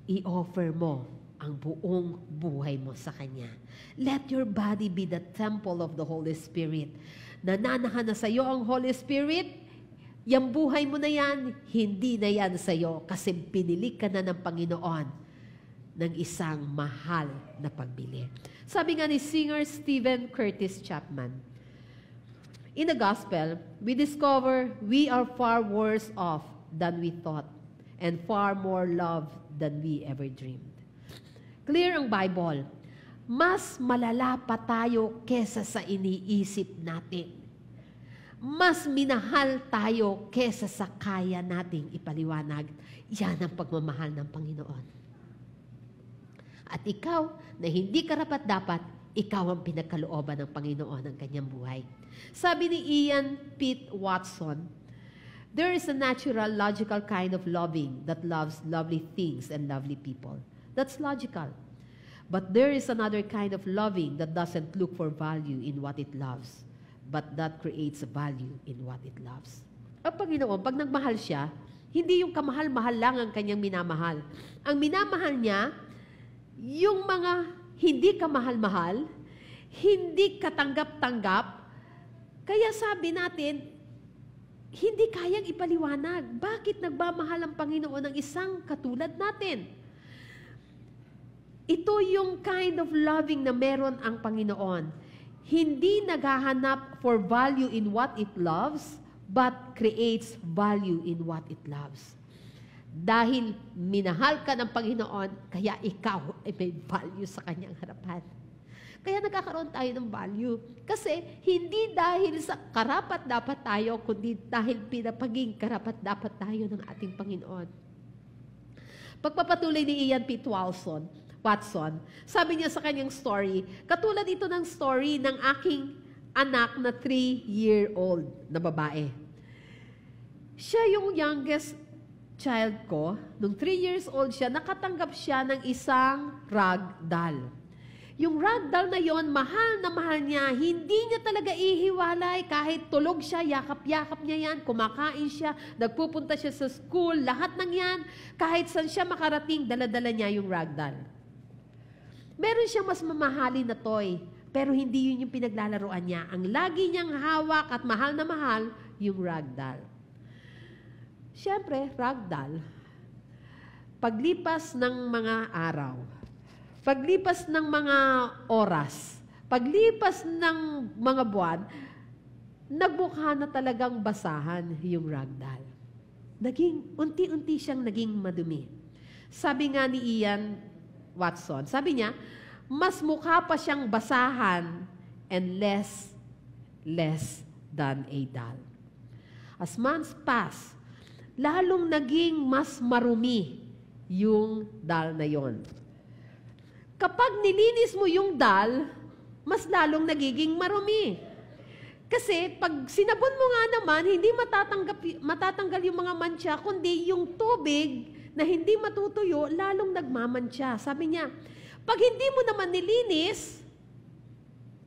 I-offer mo ang buong buhay mo sa Kanya. Let your body be the temple of the Holy Spirit. Nananahan na sa iyo ang Holy Spirit, yung buhay mo na yan, hindi na yan sa iyo kasi pinili ka na ng Panginoon ng isang mahal na pagbili. Sabi nga ni singer Stephen Curtis Chapman, in the gospel, we discover we are far worse off than we thought and far more loved than we ever dreamed. Clear ang Bible. Mas malala pa tayo kesa sa iniisip natin. Mas minahal tayo kesa sa kaya nating ipaliwanag. Yan ang pagmamahal ng Panginoon. At ikaw, na hindi karapat-dapat, ikaw ang pinagkalooban ng Panginoon ng kanyang buhay. Sabi ni Ian Pete Watson, there is a natural, logical kind of loving that loves lovely things and lovely people. That's logical. But there is another kind of loving that doesn't look for value in what it loves, but that creates value in what it loves. Ang Panginoon, pag nagmahal siya, hindi yung kamahal-mahal lang ang kanyang minamahal. Ang minamahal niya, yung mga hindi kamahal-mahal, hindi katanggap-tanggap, kaya sabi natin, hindi kayang ipaliwanag. Bakit nagmamahal ang Panginoon ng isang katulad natin? Ito yung kind of loving na meron ang Panginoon. Hindi naghahanap for value in what it loves, but creates value in what it loves. Dahil minahal ka ng Panginoon, kaya ikaw ay may value sa kanyang harapan. Kaya nagkakaroon tayo ng value. Kasi hindi dahil sa karapat-dapat tayo, kundi dahil pinapaging karapat-dapat tayo ng ating Panginoon. Pagpapatuloy ni Ian P. Watson, sabi niya sa kanyang story, katulad ito ng story ng aking anak na 3-year-old na babae. Siya yung youngest child ko. Nung 3 years old siya, nakatanggap siya ng isang ragdoll. Yung ragdoll na yon, mahal na mahal niya. Hindi niya talaga ihiwalay. Kahit tulog siya, yakap-yakap niya yan, kumakain siya, nagpupunta siya sa school, lahat ng yan. Kahit saan siya makarating, dala-dala niya yung ragdoll. Meron siyang mas mamahalin na toy, pero hindi yun yung pinaglalaroan niya. Ang lagi niyang hawak at mahal na mahal, yung ragdoll. Siyempre, ragdoll, paglipas ng mga araw, paglipas ng mga oras, paglipas ng mga buwan, nagmukha na talagang basahan yung ragdoll. Unti-unti siyang naging madumi. Sabi nga ni Ian Watson, sabi niya, mas mukha pa siyang basahan and less than a doll. As months pass, lalong naging mas marumi yung doll na yon. Kapag nilinis mo yung doll, mas lalong nagiging marumi. Kasi pag sinabon mo nga naman, hindi matatanggal yung mga mantsa, kundi yung tubig na hindi matutuyo, lalong nagmamantsa. Sabi niya, pag hindi mo naman nilinis,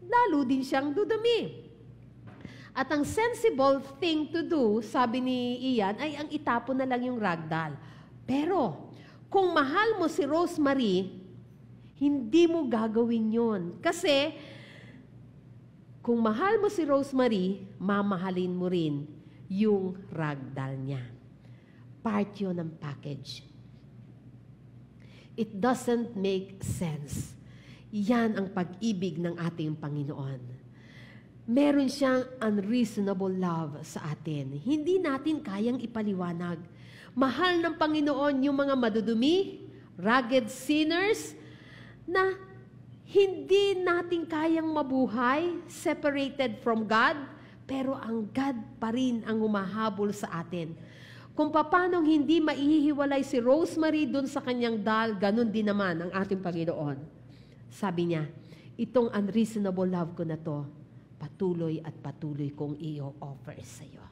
lalo din siyang dudumi. At ang sensible thing to do, sabi ni Ian, ay ang itapon na lang yung ragdoll. Pero, kung mahal mo si Rosemary, hindi mo gagawin yon. Kasi, kung mahal mo si Rosemary, mamahalin mo rin yung ragdoll niya. Part yun ng package. It doesn't make sense. Yan ang pag-ibig ng ating Panginoon. Meron siyang unreasonable love sa atin. Hindi natin kayang ipaliwanag. Mahal ng Panginoon yung mga madudumi, rugged sinners, na hindi natin kayang mabuhay, separated from God, pero ang God pa rin ang humahabol sa atin. Kung paanong hindi maihiwalay si Rosemary dun sa kanyang doll, ganun din naman ang ating Panginoon. Sabi niya, itong unreasonable love ko na to, patuloy at patuloy kong i-offer sa iyo.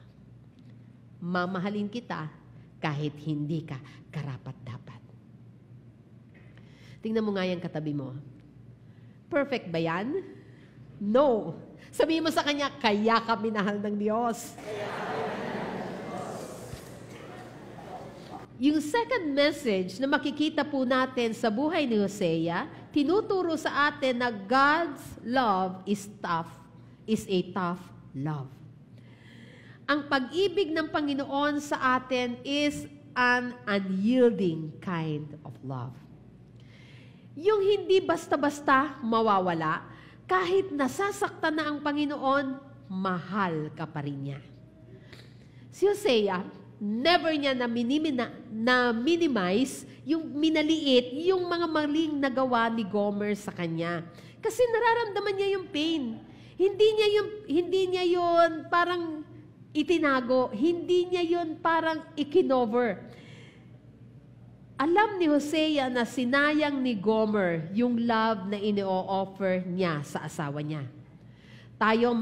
Mamahalin kita kahit hindi ka karapat-dapat. Tingnan mo nga yung katabi mo. Perfect ba yan? No. Sabihin mo sa kanya, kaya ka minahal ng Diyos. Yung second message na makikita po natin sa buhay ni Hosea, tinuturo sa atin na God's love is a tough love. Ang pag-ibig ng Panginoon sa atin is an unyielding kind of love. Yung hindi basta-basta mawawala, kahit nasasaktan na ang Panginoon, mahal ka pa rin niya. Si Hosea, never niya na-minimize yung minaliit, yung mga maling nagawa ni Gomer sa kanya. Kasi nararamdaman niya yung pain. Hindi niya yun parang itinago. Hindi niya yun parang ikinover. Alam ni Hosea na sinayang ni Gomer yung love na ino-offer niya sa asawa niya. Tayo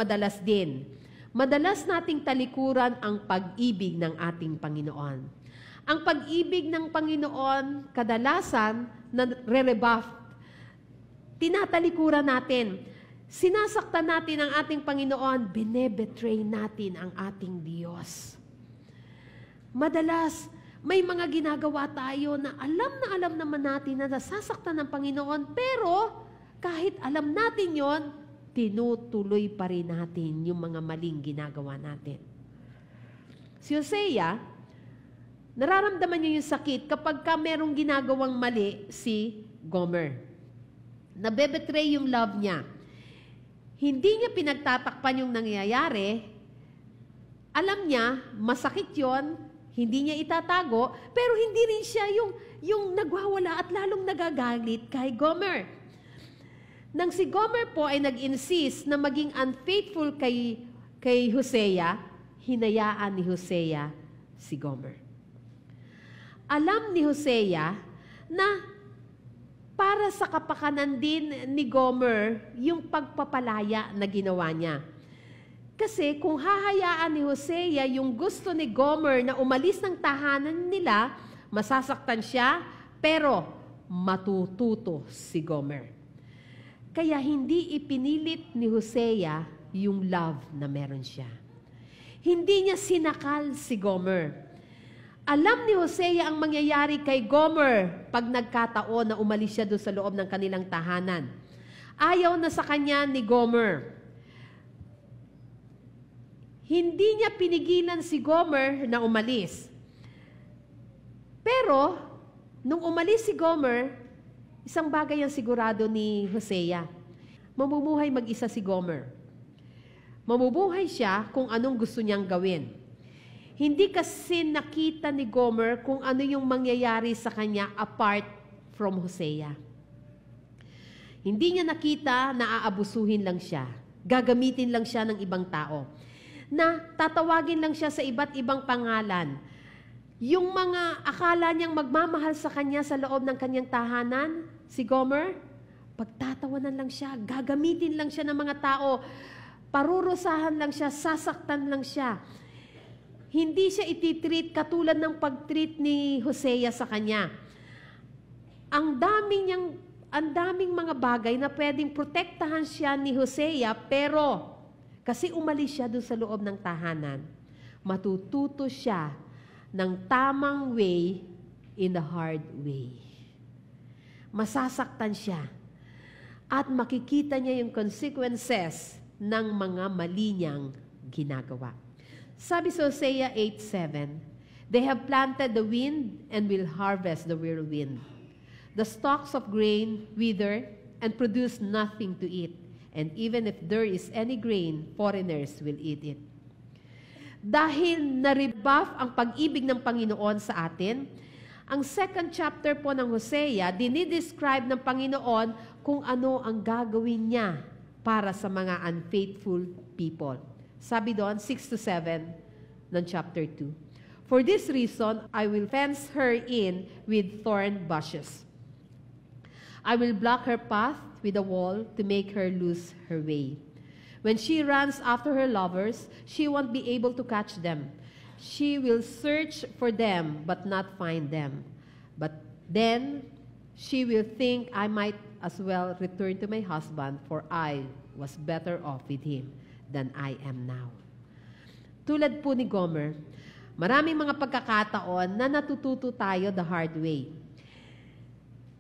madalas nating talikuran ang pag-ibig ng ating Panginoon. Ang pag-ibig ng Panginoon, kadalasan, re-rebuff. Tinatalikuran natin. Sinasaktan natin ang ating Panginoon, binebetray natin ang ating Diyos. Madalas, may mga ginagawa tayo na alam naman natin na nasasaktan ng Panginoon, pero kahit alam natin yon, tinutuloy pa rin natin yung mga maling ginagawa natin. Si Hosea, nararamdaman niya yung sakit kapag merong ginagawang mali si Gomer. Nabebetray yung love niya. Hindi niya pinagtatakpan yung nangyayari. Alam niya, masakit yon, hindi niya itatago, pero hindi rin siya yung nagwawala at lalong nagagalit kay Gomer. Nang si Gomer po ay nag-insist na maging unfaithful kay Hosea, hinayaan ni Hosea si Gomer. Alam ni Hosea na para sa kapakanan din ni Gomer yung pagpapalaya na ginawa niya. Kasi kung hahayaan ni Hosea yung gusto ni Gomer na umalis ng tahanan nila, masasaktan siya, pero matututo si Gomer. Kaya hindi ipinilit ni Hosea yung love na meron siya. Hindi niya sinakal si Gomer. Alam ni Hosea ang mangyayari kay Gomer pag nagkataon na umalis siya doon sa loob ng kanilang tahanan. Ayaw na sa kanya ni Gomer. Hindi niya pinigilan si Gomer na umalis. Pero, nung umalis si Gomer, isang bagay ang sigurado ni Hosea. Mamumuhay mag-isa si Gomer. Mamumuhay siya kung anong gusto niyang gawin. Hindi kasi nakita ni Gomer kung ano yung mangyayari sa kanya apart from Hosea. Hindi niya nakita na aabusuhin lang siya. Gagamitin lang siya ng ibang tao. Na tatawagin lang siya sa iba't ibang pangalan. Yung mga akala niyang magmamahal sa kanya sa loob ng kanyang tahanan, si Gomer, pagtatawanan lang siya, gagamitin lang siya ng mga tao, parurusahan lang siya, sasaktan lang siya. Hindi siya ititreat katulad ng pag-treat ni Hosea sa kanya. Ang daming mga bagay na pwedeng protektahan siya ni Hosea, pero kasi umalis siya doon sa loob ng tahanan, matututo siya ng tamang way in the hard way. Masasaktan siya at makikita niya yung consequences ng mga mali niyang ginagawa. Sabi sa Hosea 8:7, "They have planted the wind and will harvest the whirlwind. The stalks of grain wither and produce nothing to eat. And even if there is any grain, foreigners will eat it." Dahil na-rebuff ang pag-ibig ng Panginoon sa atin, ang second chapter po ng Hosea, dinidescribe ng Panginoon kung ano ang gagawin niya para sa mga unfaithful people. Sabi doon, 6-7 ng chapter 2, For this reason, I will fence her in with thorn bushes. I will block her path with a wall to make her lose her way. When she runs after her lovers, she won't be able to catch them. She will search for them but not find them. But then she will think, I might as well return to my husband, for I was better off with him than I am now. Tulad po ni Gomer, maraming mga pagkakataon na natututo tayo the hard way.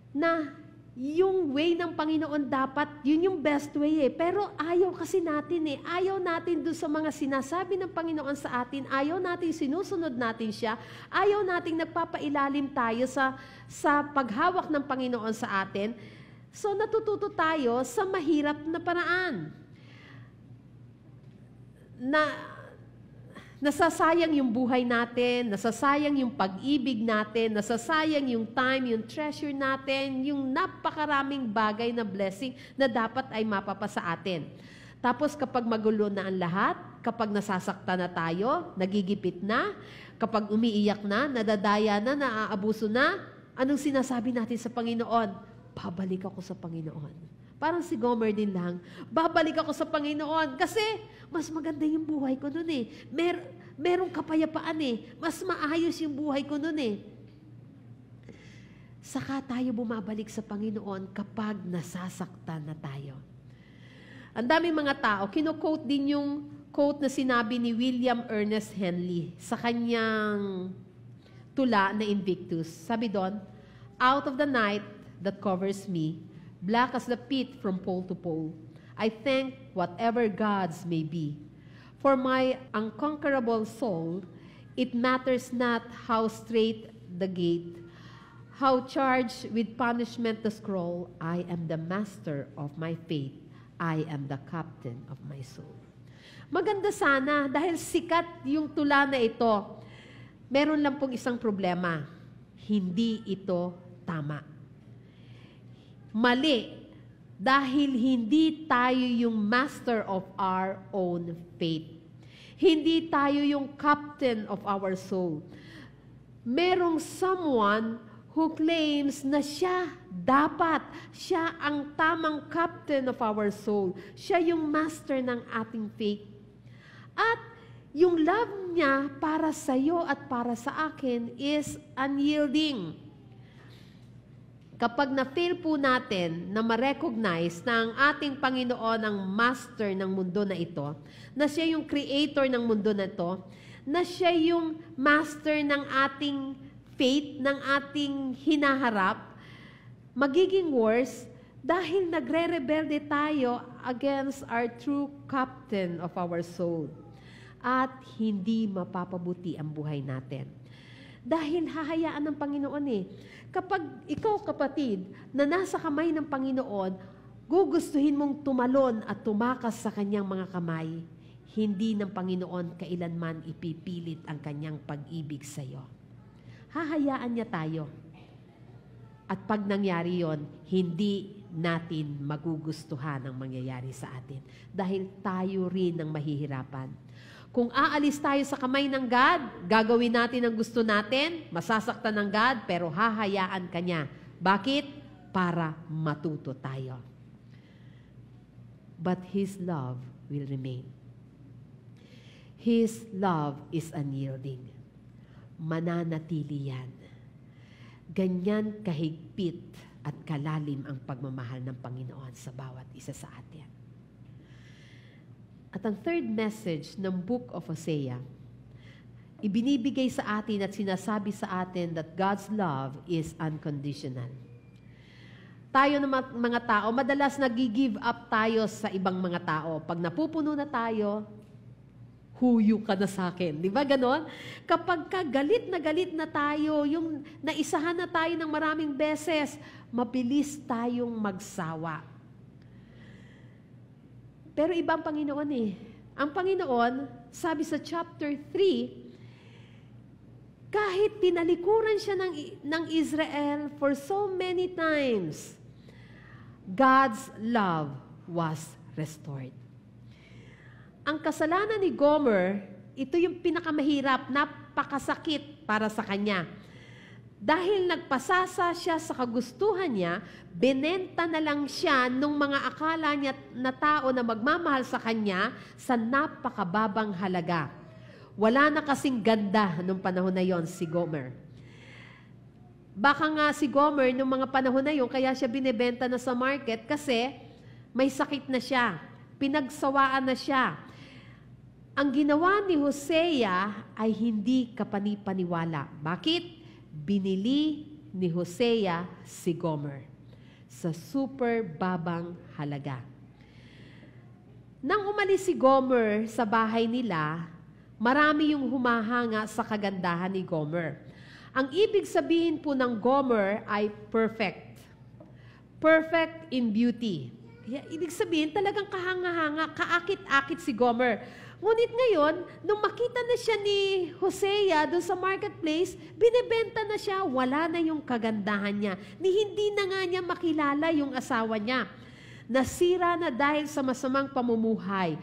Na yung way ng Panginoon dapat, yun yung best way eh. Pero ayaw kasi natin eh. Ayaw natin doon sa mga sinasabi ng Panginoon sa atin. Ayaw natin sinusunod natin siya. Ayaw nating nagpapailalim tayo sa paghawak ng Panginoon sa atin. So natututo tayo sa mahirap na paraan. Nasasayang yung buhay natin, nasasayang yung pag-ibig natin, nasasayang yung time, yung treasure natin, yung napakaraming bagay na blessing na dapat ay mapapasa atin. Tapos kapag magulo na ang lahat, kapag nasasaktan na tayo, nagigipit na, kapag umiiyak na, nadadaya na, naaabuso na, anong sinasabi natin sa Panginoon? Babalik ako sa Panginoon. Parang si Gomer din lang, babalik ako sa Panginoon kasi mas maganda yung buhay ko nun eh. Merong kapayapaan eh. Mas maayos yung buhay ko nun eh. Saka tayo bumabalik sa Panginoon kapag nasasaktan na tayo. Ang daming mga tao, kino-quote din yung quote na sinabi ni William Ernest Henley sa kanyang tula na Invictus. Sabi doon, out of the night that covers me, black as the pit from pole to pole, I thank whatever gods may be. For my unconquerable soul, it matters not how straight the gate, how charged with punishment the scroll, I am the master of my fate. I am the captain of my soul. Maganda sana, dahil sikat yung tula na ito, meron lang pong isang problema. Hindi ito tama. Mali, dahil hindi tayo yung master of our own fate. Hindi tayo yung captain of our soul. Merong someone who claims na siya ang tamang captain of our soul. Siya yung master ng ating fate. At yung love niya para sa iyo at para sa akin is unyielding. Kapag na-fail po natin na ma-recognize na ang ating Panginoon ang master ng mundo na ito, na siya yung creator ng mundo na ito, na siya yung master ng ating fate, ng ating hinaharap, magiging worse dahil nagre-rebelde tayo against our true captain of our soul. At hindi mapapabuti ang buhay natin. Dahil hahayaan ng Panginoon eh. Kapag ikaw, kapatid, na nasa kamay ng Panginoon, gugustuhin mong tumalon at tumakas sa kanyang mga kamay, hindi ng Panginoon kailanman ipipilit ang kanyang pag-ibig sa iyo. Hahayaan niya tayo. At pag nangyari yon, hindi natin magugustuhan ang mangyayari sa atin. Dahil tayo rin ang mahihirapan. Kung aalis tayo sa kamay ng God, gagawin natin ang gusto natin, masasaktan ng God, pero hahayaan ka niya. Bakit? Para matuto tayo. But His love will remain. His love is unyielding. Mananatili yan. Ganyan kahigpit at kalalim ang pagmamahal ng Panginoon sa bawat isa sa atin. At ang third message ng Book of Hosea, ibinibigay sa atin at sinasabi sa atin that God's love is unconditional. Tayo ng mga tao, madalas nag-give up tayo sa ibang mga tao. Pag napupuno na tayo, huyo ka na sa akin. Di ba ganon? Kapag galit na tayo, yung naisahan na tayo ng maraming beses, mabilis tayong magsawa. Pero iba ang Panginoon eh. Ang Panginoon, sabi sa chapter 3, kahit tinalikuran siya ng Israel for so many times, God's love was restored. Ang kasalanan ni Gomer, ito yung pinakamahirap, napakasakit para sa kanya. Dahil nagpasasa siya sa kagustuhan niya, binenta na lang siya nung mga akala niya na tao na magmamahal sa kanya sa napakababang halaga. Wala na kasing ganda nung panahon na yon si Gomer. Baka nga si Gomer nung mga panahon na yon, kaya siya binibenta na sa market kasi may sakit na siya, pinagsawaan na siya. Ang ginawa ni Hosea ay hindi kapani-paniwala. Bakit? Binili ni Hosea si Gomer sa super babang halaga. Nang umalis si Gomer sa bahay nila, marami yung humahanga sa kagandahan ni Gomer. Ang ibig sabihin po ng Gomer ay perfect. Perfect in beauty. Kaya ibig sabihin talagang kahanga-hanga, kaakit-akit si Gomer. Ngunit ngayon, nung makita na siya ni Hosea doon sa marketplace, binebenta na siya, wala na yung kagandahan niya. Hindi na nga niya makilala yung asawa niya. Nasira na dahil sa masamang pamumuhay.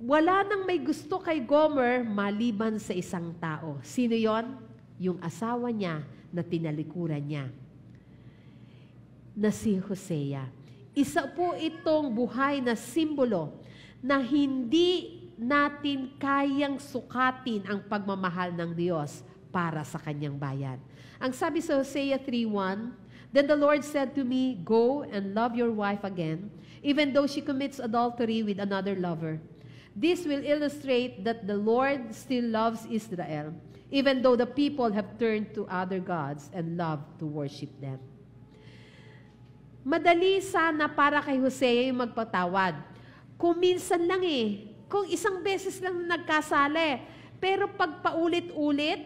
Wala nang may gusto kay Gomer maliban sa isang tao. Sino yon? Yung asawa niya na tinalikuran niya, na si Hosea. Isa po itong buhay na simbolo na hindi natin kayang sukatin ang pagmamahal ng Diyos para sa kanyang bayan. Ang sabi sa Hosea 3:1, "Then the Lord said to me, Go and love your wife again, even though she commits adultery with another lover. This will illustrate that the Lord still loves Israel, even though the people have turned to other gods and love to worship them." Madali sana para kay Hosea yung magpatawad. Kung minsan lang kung isang beses lang nagkasala pero pag paulit-ulit,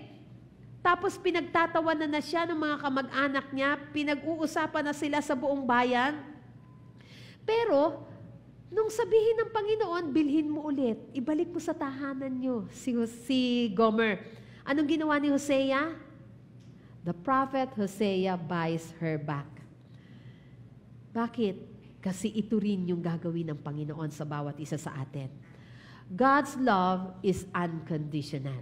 tapos pinagtatawanan na siya ng mga kamag-anak niya, pinag-uusapan na sila sa buong bayan. Pero, nung sabihin ng Panginoon, bilhin mo ulit, ibalik mo sa tahanan niyo si Gomer. Anong ginawa ni Hosea? The prophet Hosea buys her back. Bakit? Kasi ito rin yung gagawin ng Panginoon sa bawat isa sa atin. God's love is unconditional.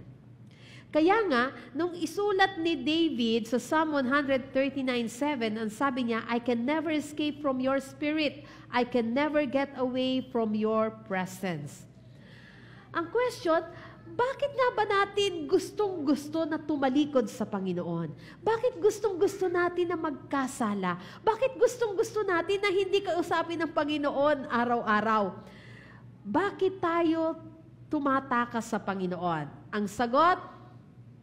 Kaya nga, nung isulat ni David sa Psalm 139:7, ang sabi niya, I can never escape from your spirit. I can never get away from your presence. Ang question, bakit nga ba natin gustong-gusto na tumalikod sa Panginoon? Bakit gustong-gusto natin na magkasala? Bakit gustong-gusto natin na hindi kausapin ng Panginoon araw-araw? Bakit tayo tumatakas sa Panginoon? Ang sagot,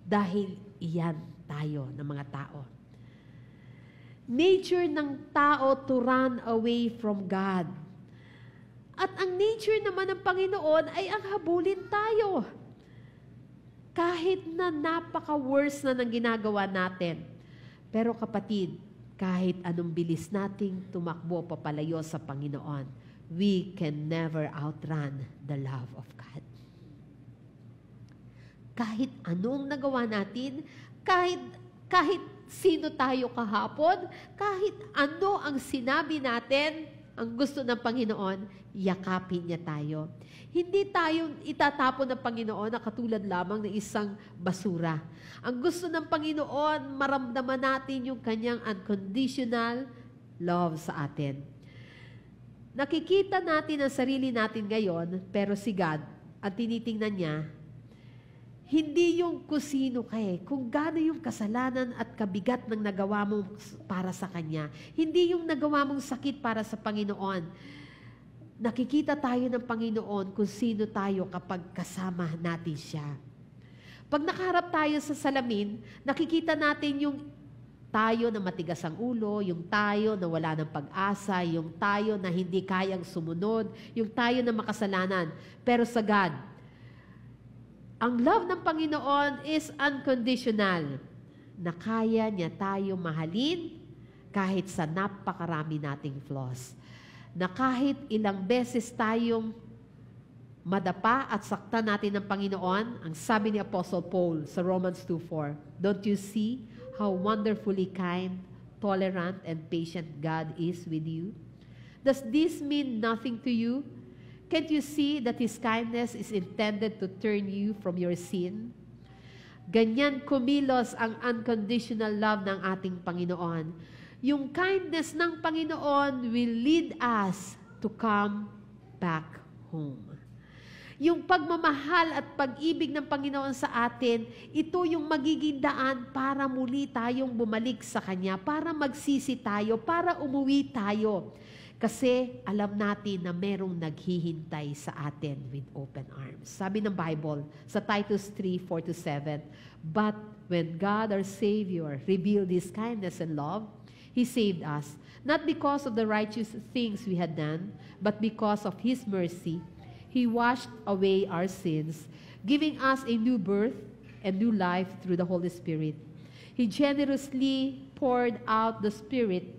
dahil iyan tayo ng mga tao. Nature ng tao to run away from God. At ang nature naman ng Panginoon ay ang habulin tayo. Kahit na napaka-worst na ng ginagawa natin. Pero kapatid, kahit anong bilis nating tumakbo papalayo sa Panginoon, we can never outrun the love of God. Kahit anong nagawa natin, kahit sino tayo kahapon, kahit ano ang sinabi natin, ang gusto ng Panginoon, yakapin niya tayo. Hindi tayo itatapon ng Panginoon na katulad lamang ng isang basura. Ang gusto ng Panginoon, maramdaman natin yung kanyang unconditional love sa atin. Nakikita natin ang sarili natin ngayon, pero si God, ang tinitingnan niya, hindi yung kusino ka kung gaano yung kasalanan at kabigat ng nagawa mo para sa Kanya. Hindi yung nagawa mong sakit para sa Panginoon. Nakikita tayo ng Panginoon kung sino tayo kapag kasama natin siya. Pag nakaharap tayo sa salamin, nakikita natin yung tayo na matigas ang ulo, yung tayo na wala ng pag-asa, yung tayo na hindi kayang sumunod, yung tayo na makasalanan. Pero sa God, ang love ng Panginoon is unconditional, na kaya niya tayo mahalin kahit sa napakarami nating flaws. Na kahit ilang beses tayong madapa at saktan natin ng Panginoon, ang sabi ni Apostle Paul sa Romans 2:4, "Don't you see how wonderfully kind, tolerant, and patient God is with you? Does this mean nothing to you? Can't you see that His kindness is intended to turn you from your sin?" Ganyan kumilos ang unconditional love ng ating Panginoon. Yung kindness ng Panginoon will lead us to come back home. Yung pagmamahal at pag-ibig ng Panginoon sa atin, ito yung magiging daan para muli tayong bumalik sa Kanya, para magsisi tayo, para umuwi tayo. Kasi alam natin na merong naghihintay sa atin with open arms. Sabi ng Bible sa Titus 3:4-7, "But when God our Savior revealed His kindness and love, He saved us, not because of the righteous things we had done, but because of His mercy. He washed away our sins, giving us a new birth and new life through the Holy Spirit. He generously poured out the Spirit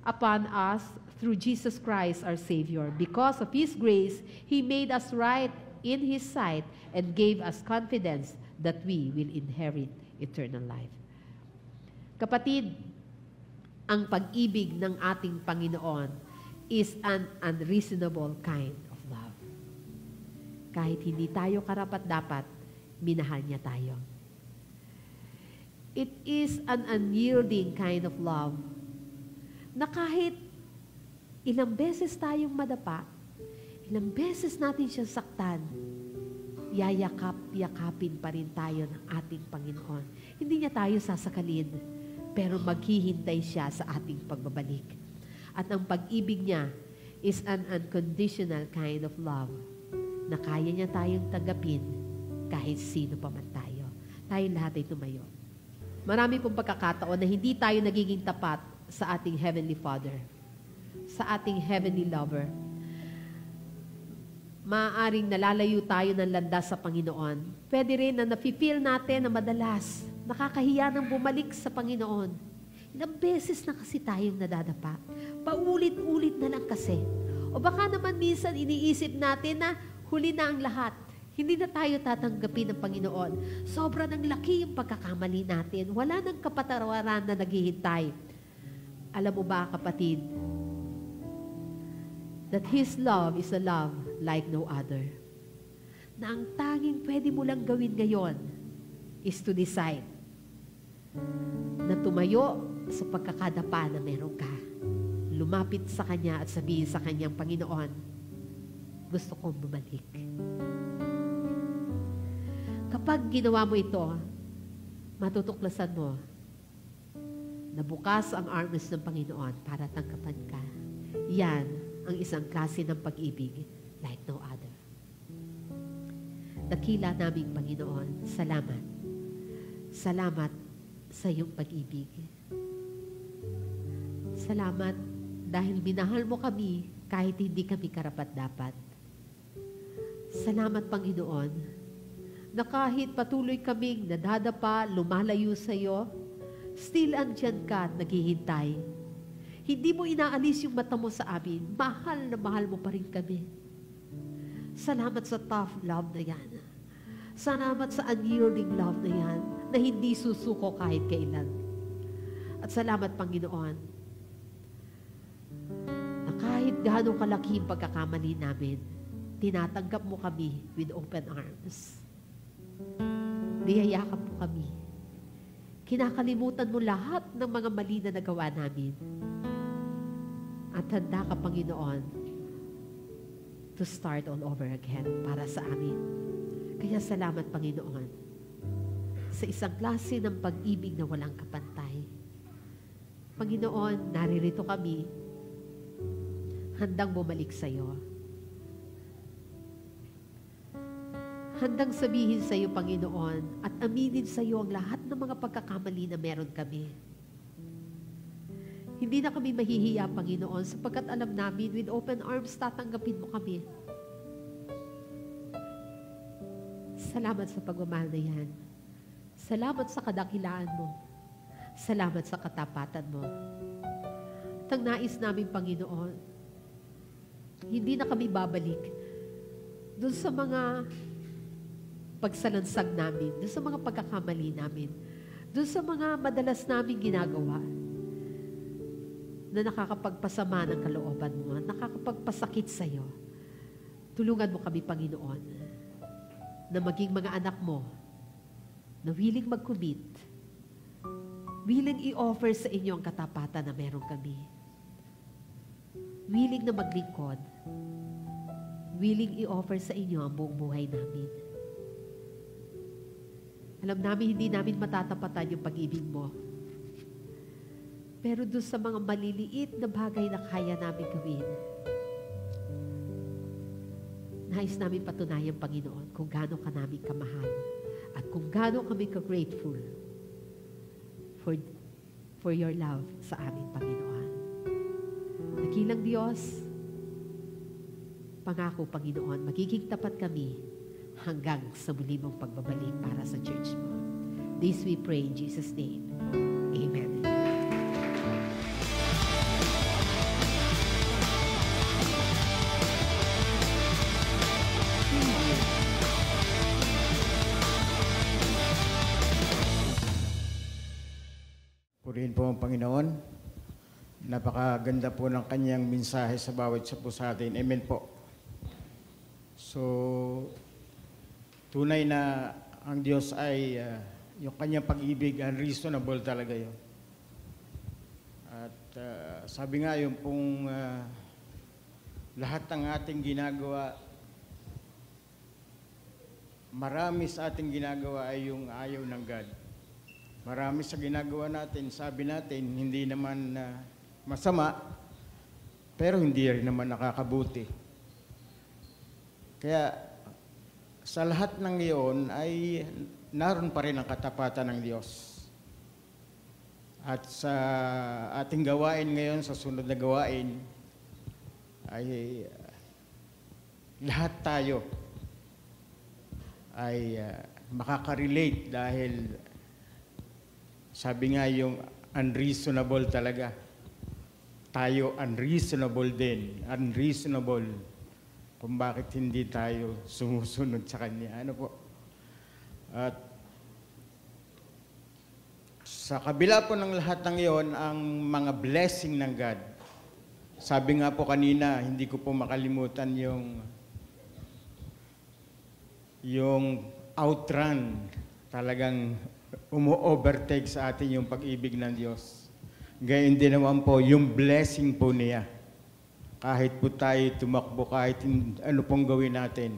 upon us through Jesus Christ our Savior. Because of His grace, He made us right in His sight and gave us confidence that we will inherit eternal life." Kapatid, ang pag-ibig ng ating Panginoon is an unreasonable kind of love. Kahit hindi tayo karapat-dapat, minahal niya tayo. It is an unyielding kind of love na kahit ilang beses tayong madapa, ilang beses natin siya saktan, yakapin pa rin tayo ng ating Panginoon. Hindi niya tayo sasakalin, pero maghihintay siya sa ating pagbabalik. At ang pag-ibig niya is an unconditional kind of love na kaya niya tayong tanggapin kahit sino pa man tayo. Tayong lahat ay tumayo. Marami pong pagkakataon na hindi tayo nagiging tapat sa ating Heavenly Father, sa ating Heavenly Lover. Maaaring nalalayo tayo ng landas sa Panginoon. Pwede rin na nafe-feel natin na madalas nakakahiya nang bumalik sa Panginoon. Ilang beses na kasi tayong nadadapa. Paulit-ulit na lang kasi. O baka naman minsan iniisip natin na huli na ang lahat. Hindi na tayo tatanggapin ng Panginoon. Sobra ng laki yung pagkakamali natin. Wala nang kapatawaran na naghihintay. Alam mo ba, kapatid, that His love is a love like no other. Na ang tanging pwede mo lang gawin ngayon is to decide na tumayo sa pagkakadapa na meron ka. Lumapit sa Kanya at sabihin sa Kanyang, Panginoon, gusto kong bumalik. Kapag ginawa mo ito, matutuklasan mo na bukas ang arms ng Panginoon para tangkapan ka. Yan ang isang klase ng pag-ibig like no other. Dakila naming Panginoon, salamat. Salamat sa iyong pag-ibig. Salamat dahil minahal mo kami kahit hindi kami karapat-dapat. Salamat, Panginoon, na kahit patuloy kaming nadadapa, lumalayo sa iyo, still andyan ka at naghihintay. Hindi mo inaalis yung mata mo sa amin. Mahal na mahal mo pa rin kami. Salamat sa tough love na yan. Salamat sa unyielding love na yan, na hindi susuko kahit kailan. At salamat, Panginoon, na kahit gaano kalaki ang pagkakamali namin, tinatanggap mo kami with open arms. Niyayakap mo kami. Kinakalimutan mo lahat ng mga mali na nagawa namin. At handa ka, Panginoon, to start all over again para sa amin. Kaya salamat, Panginoon, sa isang klase ng pag-ibig na walang kapantay. Panginoon, naririto kami, handang bumalik sa iyo. Handang sabihin sa iyo, Panginoon, at aminin sa iyo ang lahat ng mga pagkakamali na meron kami. Hindi na kami mahihiya, Panginoon, sapagkat alam namin, with open arms, tatanggapin mo kami. Salamat sa pagmamahal na yan. Salamat sa kadakilaan mo. Salamat sa katapatan mo. At ang nais namin, Panginoon, hindi na kami babalik doon sa mga pagsalansag namin, doon sa mga pagkakamali namin, doon sa mga madalas namin ginagawa na nakakapagpasama ng kalooban mo, nakakapagpasakit sa iyo. Tulungan mo kami, Panginoon, na maging mga anak mo na willing mag-commit, willing i-offer sa inyo ang katapatan na meron kami, willing na maglingkod, willing i-offer sa inyo ang buong buhay namin. Alam namin, hindi namin matatapatan yung pag-ibig mo. Pero doon sa mga maliliit na bagay na kaya namin gawin, nais namin patunayan, Panginoon, kung gaano ka namin kamahal at kung gaano kami ka-grateful for your love sa amin, Panginoon. Dakilang Diyos, pangako, Panginoon, magiging tapat kami hanggang sa muli mong pagbabalik para sa church mo. This we pray in Jesus' name. Amen. Purihin po ang Panginoon. Napakaganda po ng kanyang mensahe sa bawat isa po sa atin. Amen po. So, tunay na ang Diyos ay yung kanyang pag-ibig, unreasonable talaga yun. At sabi nga yung pong lahat ng ating ginagawa, marami sa ating ginagawa ay yung ayaw ng God. Marami sa ginagawa natin, sabi natin, hindi naman masama, pero hindi rin naman nakakabuti. Kaya sa lahat ng iyon ay naroon pa rin ang katapatan ng Diyos. At sa ating gawain ngayon, sa sunod na gawain, ay lahat tayo ay makaka-relate dahil sabi nga yung unreasonable talaga. Tayo unreasonable din. Unreasonable kung bakit hindi tayo sumusunod sa Kanya. Ano po? At sa kabila po ng lahat ng iyon, ang mga blessing ng God. Sabi nga po kanina, hindi ko po makalimutan yung outrun. Talagang umu-overtake sa atin yung pag-ibig ng Diyos. Gayon din naman po, yung blessing po niya. Kahit po tayo tumakbo, kahit ano pong gawin natin,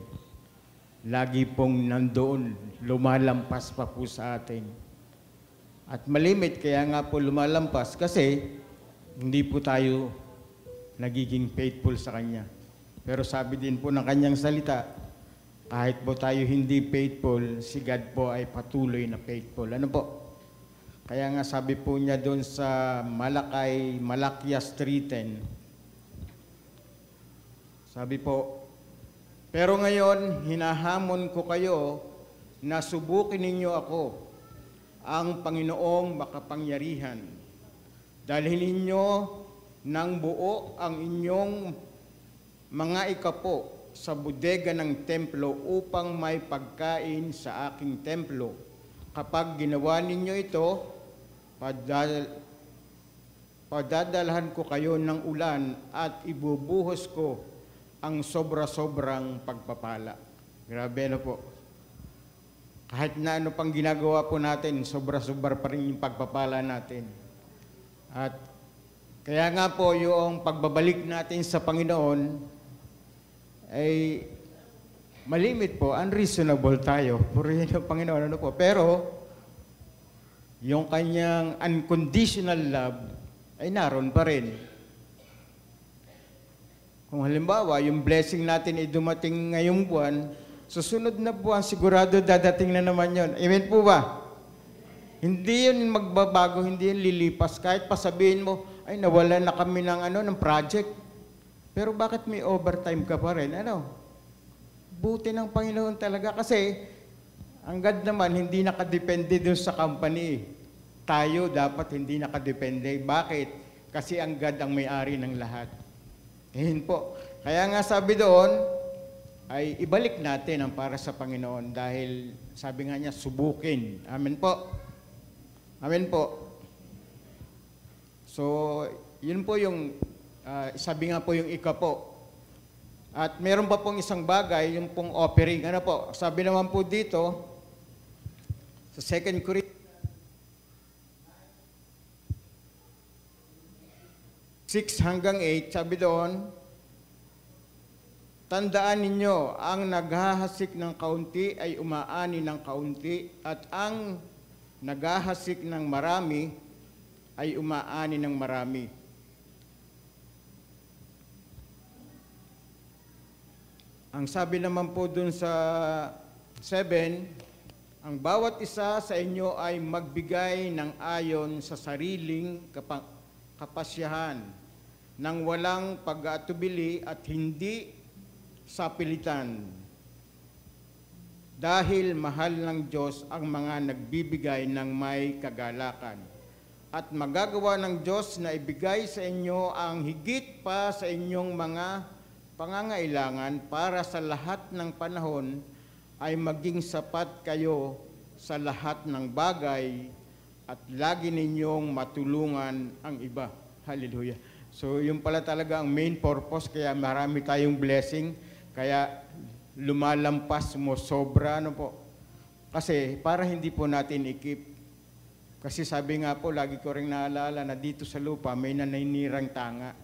lagi pong nandoon, lumalampas pa po sa atin. At malimit, kaya nga po lumalampas, kasi hindi po tayo nagiging faithful sa Kanya. Pero sabi din po ng Kanyang salita, kahit po tayo hindi faithful, si God po ay patuloy na faithful. Ano po? Kaya nga sabi po niya doon sa Malakias 3:10, sabi po, pero ngayon, hinahamon ko kayo na subukin ninyo ako, ang Panginoong makapangyarihan. Dalhin ninyo ng buo ang inyong mga ikapo sa bodega ng templo upang may pagkain sa aking templo. Kapag ginawa ninyo ito, padadalhan ko kayo ng ulan at ibubuhos ko ang sobra-sobrang pagpapala. Grabe na po. Kahit na ano pang ginagawa po natin, sobra-sobra pa rin yung pagpapala natin. At kaya nga po yung pagbabalik natin sa Panginoon, ay malimit po, unreasonable tayo. Purihin ang Panginoon, ano po. Pero, yung kanyang unconditional love ay naroon pa rin. Kung halimbawa, yung blessing natin ay dumating ngayong buwan, susunod na buwan, sigurado dadating na naman yon. Amen po ba? Hindi yun magbabago, hindi yun lilipas. Kahit pasabihin mo, ay nawala na kami ng project. Pero bakit may overtime ka pa rin? Ano? Buti ng Panginoon talaga kasi ang God naman hindi nakadepende doon sa company. Tayo dapat hindi nakadepende. Bakit? Kasi ang God ang may-ari ng lahat. Ngayon po. Kaya nga sabi doon, ay ibalik natin ang para sa Panginoon dahil sabi nga niya, subukin. Amen po. Amen po. So, yun po yung sabi nga po yung ikapo. At meron pa pong isang bagay, yung pong offering. Ano po? Sabi naman po dito, Sa 2 Corinthians 6 hanggang 8, sabi doon, tandaan ninyo, ang naghahasik ng kaunti ay umaani ng kaunti, at ang naghahasik ng marami ay umaani ng marami. Ang sabi naman po dun sa 7, ang bawat isa sa inyo ay magbigay ng ayon sa sariling kapasyahan, nang walang pag-atubili at hindi sa pilitan. Dahil mahal ng Diyos ang mga nagbibigay ng may kagalakan. At magagawa ng Diyos na ibigay sa inyo ang higit pa sa inyong mga pangangailangan para sa lahat ng panahon ay maging sapat kayo sa lahat ng bagay at lagi ninyong matulungan ang iba. Hallelujah. So yung pala talaga ang main purpose, kaya marami tayong blessing, kaya lumalampas mo sobra, ano po. Kasi para hindi po natin ikip. Kasi sabi nga po, lagi ko rin naalala na dito sa lupa may naninirang tanga.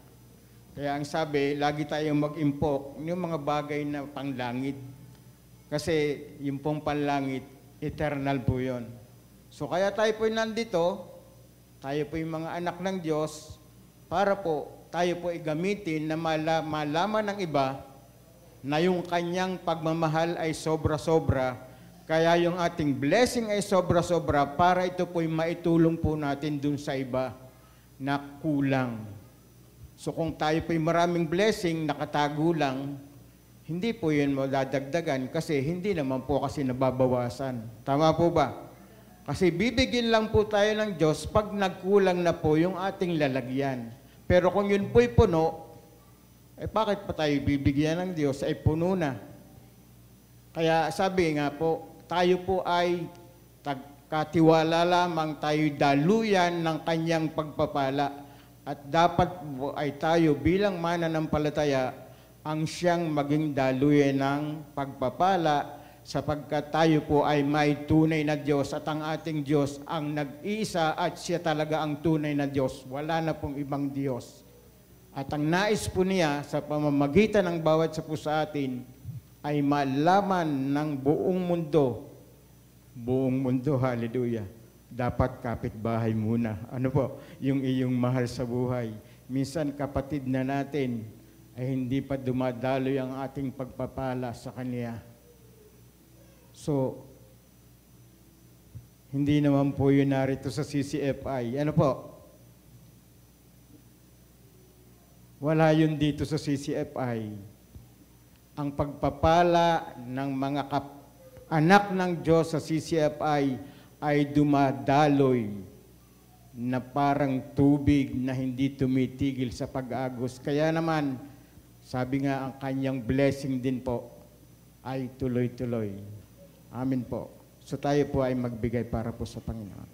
Kaya ang sabi, lagi tayong mag-impok yung mga bagay na panglangit. Kasi yung pong panlangit, eternal po yun. So kaya tayo po nandito, tayo po yung mga anak ng Diyos, para po tayo po igamitin na malaman ng iba na yung kanyang pagmamahal ay sobra-sobra, kaya yung ating blessing ay sobra-sobra para ito po yung maitulong po natin dun sa iba na kulang. So kung tayo po yung maraming blessing, nakatago lang, hindi po yun madadagdagan kasi hindi naman po kasi nababawasan. Tama po ba? Kasi bibigyan lang po tayo ng Diyos pag nagkulang na po yung ating lalagyan. Pero kung yun po'y puno, bakit pa tayo bibigyan ng Diyos? Ay puno na. Kaya sabi nga po, tayo po ay katiwala lamang, tayo daluyan ng kanyang pagpapala. At dapat po ay tayo bilang mananampalataya ang siyang maging daluyan ng pagpapala, sapagkat tayo po ay may tunay na Diyos at ang ating Diyos ang nag-iisa at siya talaga ang tunay na Diyos. Wala na pong ibang Diyos. At ang nais po niya sa pamamagitan ng bawat sa po sa atin ay malaman ng buong mundo, hallelujah. Dapat kapitbahay muna. Ano po? Yung iyong mahal sa buhay. Minsan kapatid na natin ay hindi pa dumadaloy ang ating pagpapala sa kanya. So, hindi naman po yun narito sa CCFI. Ano po? Wala yun dito sa CCFI. Ang pagpapala ng mga anak ng Diyos sa CCFI ay dumadaloy na parang tubig na hindi tumitigil sa pag-agos. Kaya naman, sabi nga ang kanyang blessing din po ay tuloy-tuloy. Amen po. So tayo po ay magbigay para po sa Panginoon.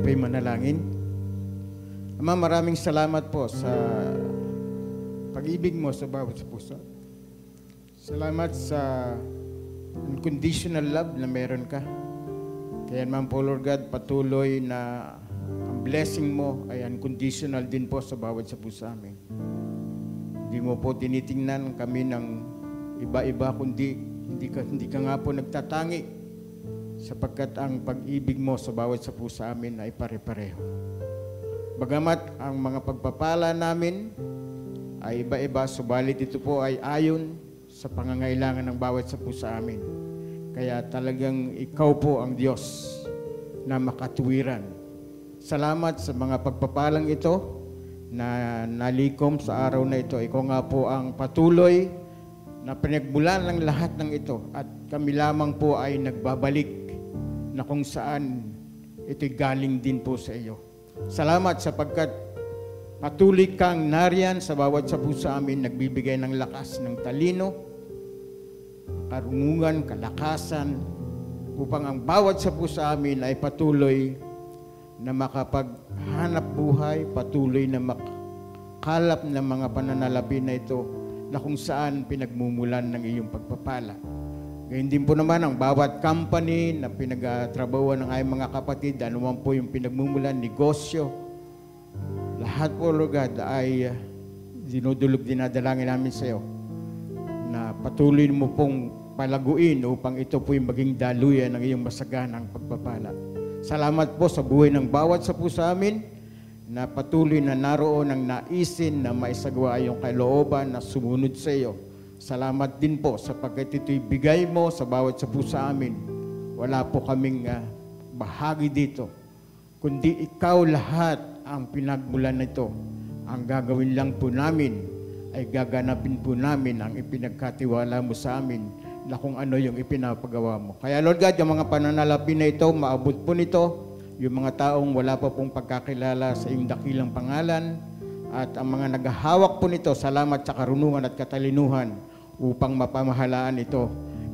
po'y manalangin. Ama, maraming salamat po sa pag-ibig mo sa bawat puso. Salamat sa unconditional love na meron ka. Kaya naman po, Lord God, patuloy na ang blessing mo ay unconditional din po sa bawat sa puso amin. Hindi mo po tinitingnan kami ng iba-iba, kundi hindi ka nga po nagtatangi sapagkat ang pag-ibig mo sa bawat sa puso amin ay pare-pareho. Bagamat ang mga pagpapala namin ay iba-iba, subalit ito po ay ayon sa pangangailangan ng bawat sa puso amin. Kaya talagang ikaw po ang Diyos na makatuwiran. Salamat sa mga pagpapalang ito na nalikom sa araw na ito. Ikaw nga po ang patuloy na pinagmulan ng lahat ng ito at kami lamang po ay nagbabalik na kung saan ito'y galing din po sa iyo. Salamat sapagkat patuloy kang nariyan sa bawat sa puso amin, nagbibigay ng lakas, ng talino, karunungan, kalakasan, upang ang bawat sa puso amin ay patuloy na makapaghanap buhay, patuloy na makakalap ng mga pananalapi na ito na kung saan pinagmumulan ng iyong pagpapala. Gayun din po naman ang bawat company na pinagtrabahuan ng ayong mga kapatid, anuman po yung pinagmumulan, negosyo, lahat po, Lord God, ay dinadalangin namin sa iyo na patuloy mo pong palaguin upang ito po yung maging daluyan ng iyong masaganang pagpapala. Salamat po sa buhay ng bawat sa puso amin na patuloy na naroon ang naisin na maisagawa yung kalooban na sumunod sa iyo. Salamat din po sapagkat ito'y bigay mo sa bawat sa puso amin. Wala po kaming bahagi dito, kundi ikaw lahat ang pinagmulan nito. Ang gagawin lang po namin ay gaganapin po namin ang ipinagkatiwala mo sa amin na kung ano yung ipinapagawa mo. Kaya Lord God, yung mga pananalapi na ito, maabot po nito, yung mga taong wala pa pong pagkakilala sa iyong dakilang pangalan, at ang mga naghahawak po nito, salamat sa karunungan at katalinuhan upang mapamahalaan ito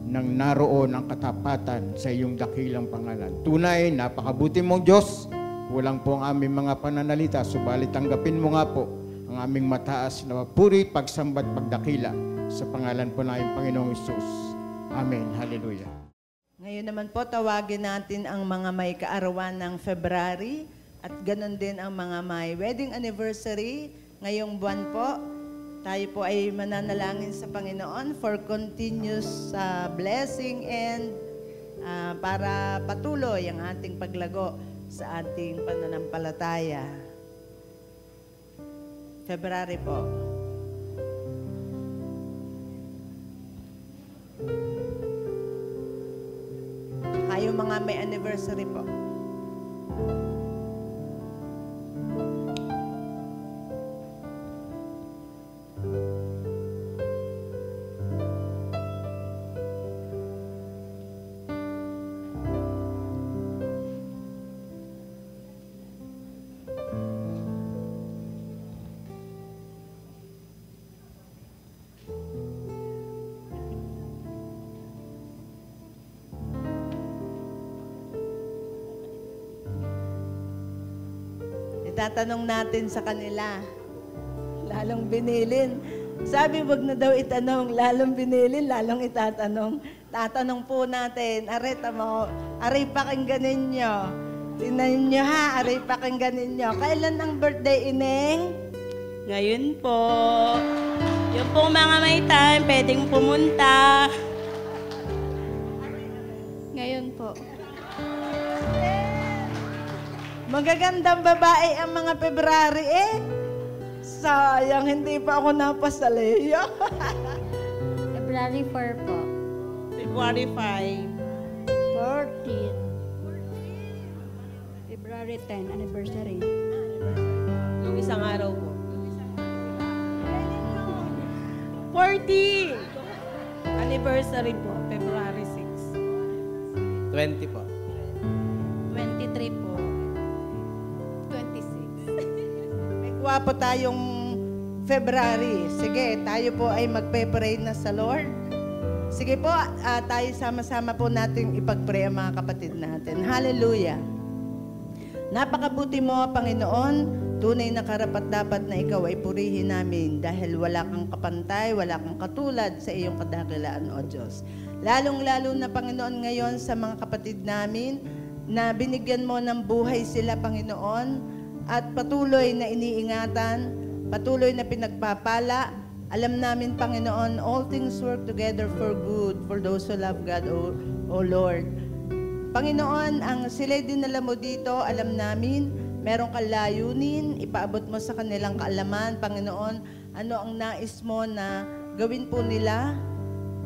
nang naroon ang katapatan sa iyong dakilang pangalan. Tunay, napakabuti mong Diyos. Kulang po ang aming mga pananalita, subalit tanggapin mo nga po ang aming mataas na puri, pagsambat, pagdakila sa pangalan po ng aming Panginoong Hesus. Amen. Hallelujah. Ngayon naman po, tawagin natin ang mga may kaarawan ng February at ganun din ang mga may wedding anniversary. Ngayong buwan po, tayo po ay mananalangin sa Panginoon for continuous blessing and para patuloy ang ating paglago sa ating pananampalataya. February po. Kayong mga may anniversary po. Itatanong natin sa kanila, lalong binilin. Sabi, wag na daw itanong, lalong binilin, lalong itatanong. Tatanong po natin, areta mo, aray pakinggan ninyo. Tingnan nyo ha, aray pakinggan ninyo. Kailan ang birthday, Ineng? Ngayon po. Yung po mga may time, pwedeng pumunta. Ngayon po. Magagandang babae ang mga February eh. Sayang, hindi pa ako napasalayo. February 4 po. February 5. 14. February 10, anniversary. Yung isang araw po. 40. Anniversary po, February 6. 20 po. 23 po. 26. May gwapo tayong February. Sige, tayo po ay magpe-pray na sa Lord. Sige po, tayo sama-sama po natin ipag-pray ang mga kapatid natin. Hallelujah. Napakabuti mo, Panginoon. Tunay na karapat-dapat na ikaw ay purihin namin dahil wala kang kapantay, wala kang katulad sa iyong kadakilaan, O Diyos. Lalong-lalo na, Panginoon, ngayon sa mga kapatid namin na binigyan mo ng buhay sila, Panginoon, at patuloy na iniingatan, patuloy na pinagpapala. Alam namin, Panginoon, all things work together for good for those who love God, O Lord. Panginoon, ang sila'y dinala mo dito, alam namin, meron kang layunin, ipaabot mo sa kanilang kaalaman, Panginoon, ano ang nais mo na gawin po nila,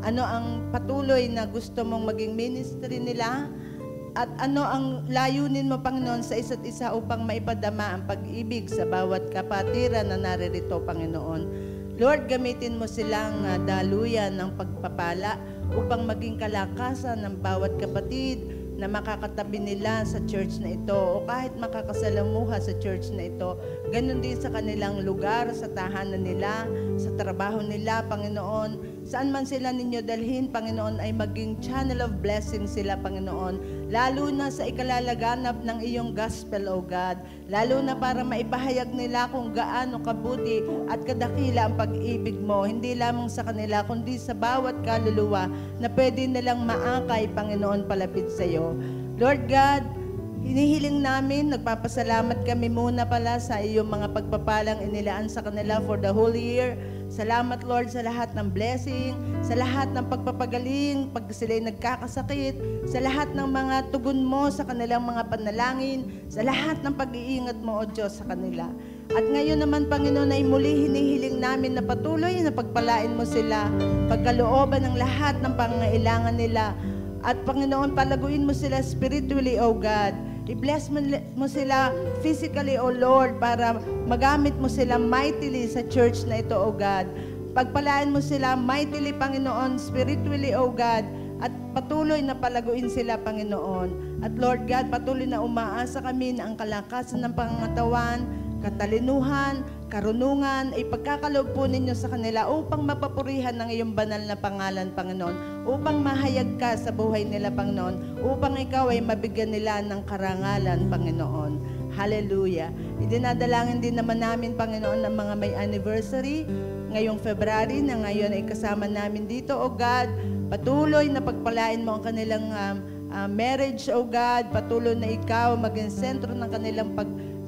ano ang patuloy na gusto mong maging ministry nila, at ano ang layunin mo, Panginoon, sa isa't isa upang maipadama ang pag-ibig sa bawat kapatiran na naririto, Panginoon. Lord, gamitin mo silang daluyan ng pagpapala upang maging kalakasan ng bawat kapatid na makakatabi nila sa church na ito o kahit makakasalamuha sa church na ito. Ganon din sa kanilang lugar, sa tahanan nila, sa trabaho nila, Panginoon. Saan man sila ninyo dalhin, Panginoon, ay maging channel of blessing sila, Panginoon. Lalo na sa ikalalaganap ng iyong gospel, O God. Lalo na para maipahayag nila kung gaano kabuti at kadakila ang pag-ibig mo. Hindi lamang sa kanila, kundi sa bawat kaluluwa na pwede nilang maakay, Panginoon, palapit sa iyo. Lord God, hinihiling namin, nagpapasalamat kami muna pala sa iyong mga pagpapalang inilaan sa kanila for the whole year. Salamat, Lord, sa lahat ng blessing, sa lahat ng pagpapagaling, pag sila'y nagkakasakit, sa lahat ng mga tugon mo sa kanilang mga panalangin, sa lahat ng pag-iingat mo, O Diyos, sa kanila. At ngayon naman, Panginoon, ay muli hinihiling namin na patuloy na pagpalain mo sila, pagkalooban ng lahat ng pangangailangan nila. At Panginoon, palaguin mo sila spiritually, O God. I-bless mo sila physically, O Lord, para magamit mo sila mightily sa church na ito, O God. Pagpalaan mo sila mightily, Panginoon, spiritually, O God. At patuloy na palaguin sila, Panginoon. At Lord God, patuloy na umaasa kami na ang kalakasan ng pangangatawan, katalinuhan, karunungan, ay pagkakaloob po ninyo sa kanila upang mapapurihan ng iyong banal na pangalan, Panginoon, upang mahayag ka sa buhay nila, Panginoon, upang ikaw ay mabigyan nila ng karangalan, Panginoon. Hallelujah. Idinadalangin din naman namin, Panginoon, ng mga may anniversary ngayong February na ngayon ay kasama namin dito, O God. Patuloy na pagpalain mo ang kanilang marriage, O God. Patuloy na ikaw maging sentro ng kanilang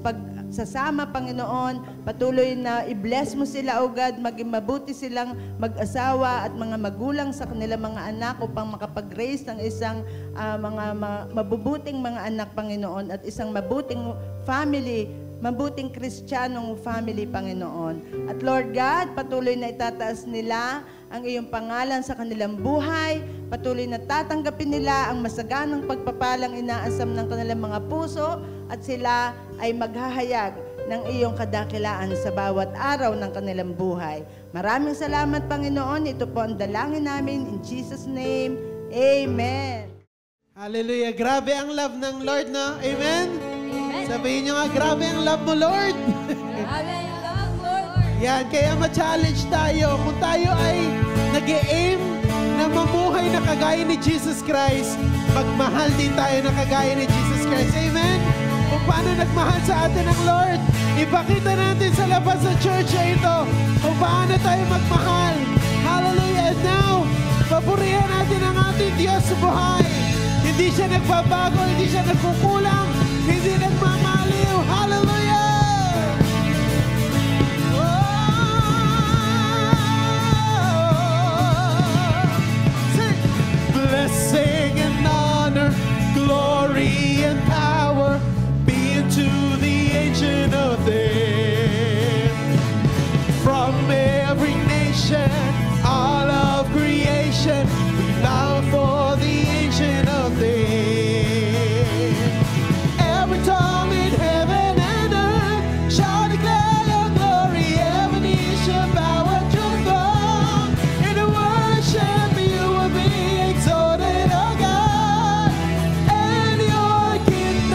pagsasama, Panginoon. Patuloy na i-bless mo sila, O God, maging mabuti silang mag-asawa at mga magulang sa kanilang mga anak upang makapag-raise ng isang mga mabubuting mga anak, Panginoon, at isang mabuting family, mabuting Kristiyanong family, Panginoon. At Lord God, patuloy na itataas nila ang iyong pangalan sa kanilang buhay. Patuloy na tatanggapin nila ang masaganang pagpapalang inaasam ng kanilang mga puso at sila ay maghahayag ng iyong kadakilaan sa bawat araw ng kanilang buhay. Maraming salamat, Panginoon. Ito po ang dalangin namin. In Jesus' name, Amen. Hallelujah. Grabe ang love ng Lord, no? Amen? Sabihin nyo nga, grabe ang love mo, Lord. Grabe ang love, Lord. Yan, kaya ma-challenge tayo. Kung tayo ay nag-e-aim na mamuhay na kagaya ni Jesus Christ, magmahal din tayo na kagaya ni Jesus Christ. Amen? Kung paano nagmahal sa atin ang Lord, ipakita natin sa labas sa church na ito kung paano tayo magmahal. Hallelujah. And now, papurihan natin ang ating Diyos sa buhay. Hindi siya nagbabago, hindi siya nagkukulang, hindi nagmamaliw. Hallelujah! Blessing and honor, glory and power be unto the Ancient of Days. From every nation, all of creation, we bow for the Ancient of Days. Every tongue in heaven and earth shall declare your glory. Every knee shall bow at your throne. In the worship you will be exalted, O God. And your kingdom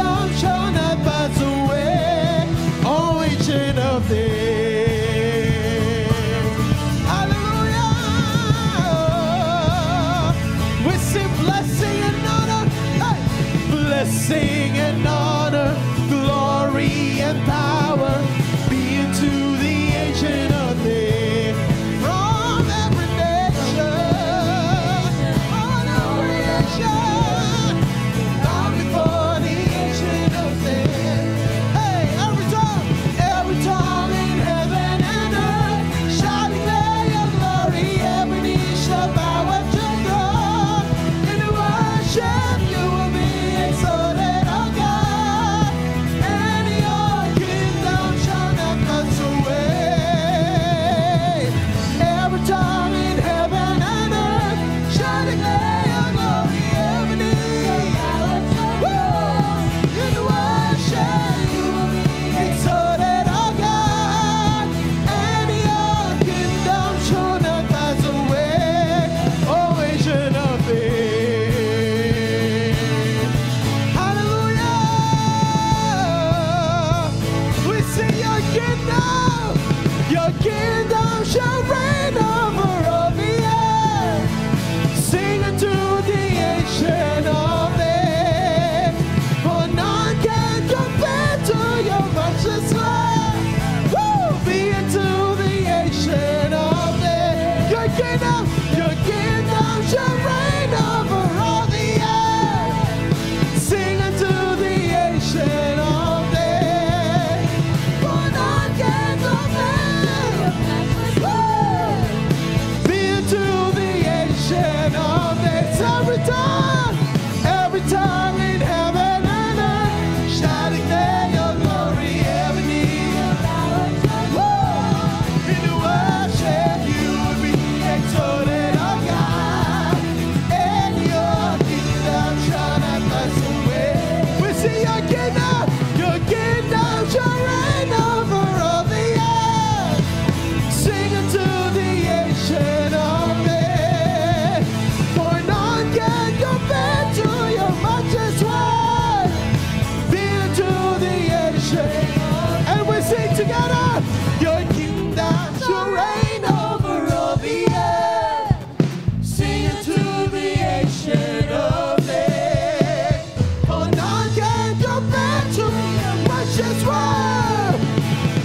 just want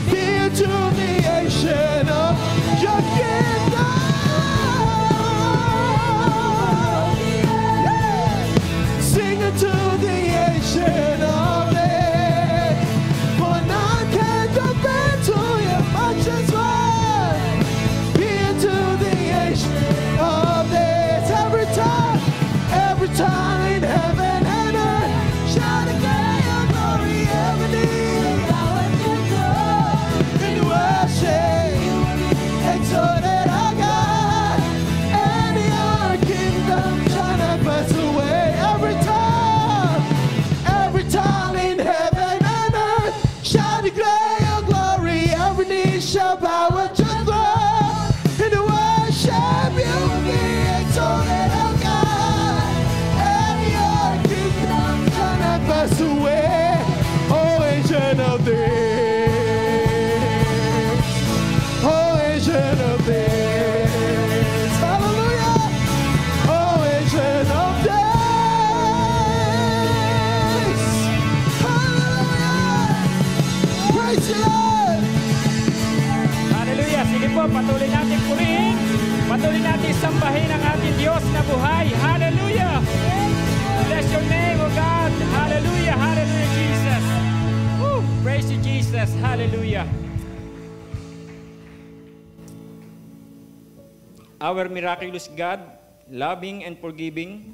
near to the ancient of your kingdom. Sing it to the ancient of days, for none can compare to you. I just want near to the ancient of days. Every time in heaven and earth, shall declare your glory. Every knee bow at your throne in worship, exalted our God, and your kingdom shall not pass away. Every time in heaven and earth, shall declare your glory. Every knee shall bow at your throne in worship. You will be exalted, our God, and your kingdom shall not pass away. Oh, ancient of days, oh, ancient of days, hallelujah. Oh, ancient of days, hallelujah. Praise the Lord. Hallelujah. Sige po, patuloy natin purihin. Patuloy natin sambahin ang ating Diyos na buhay. Hallelujah. Bless your name, O God. Hallelujah. Hallelujah, Jesus. Woo. Praise you, Jesus. Hallelujah. Our miraculous God, loving and forgiving.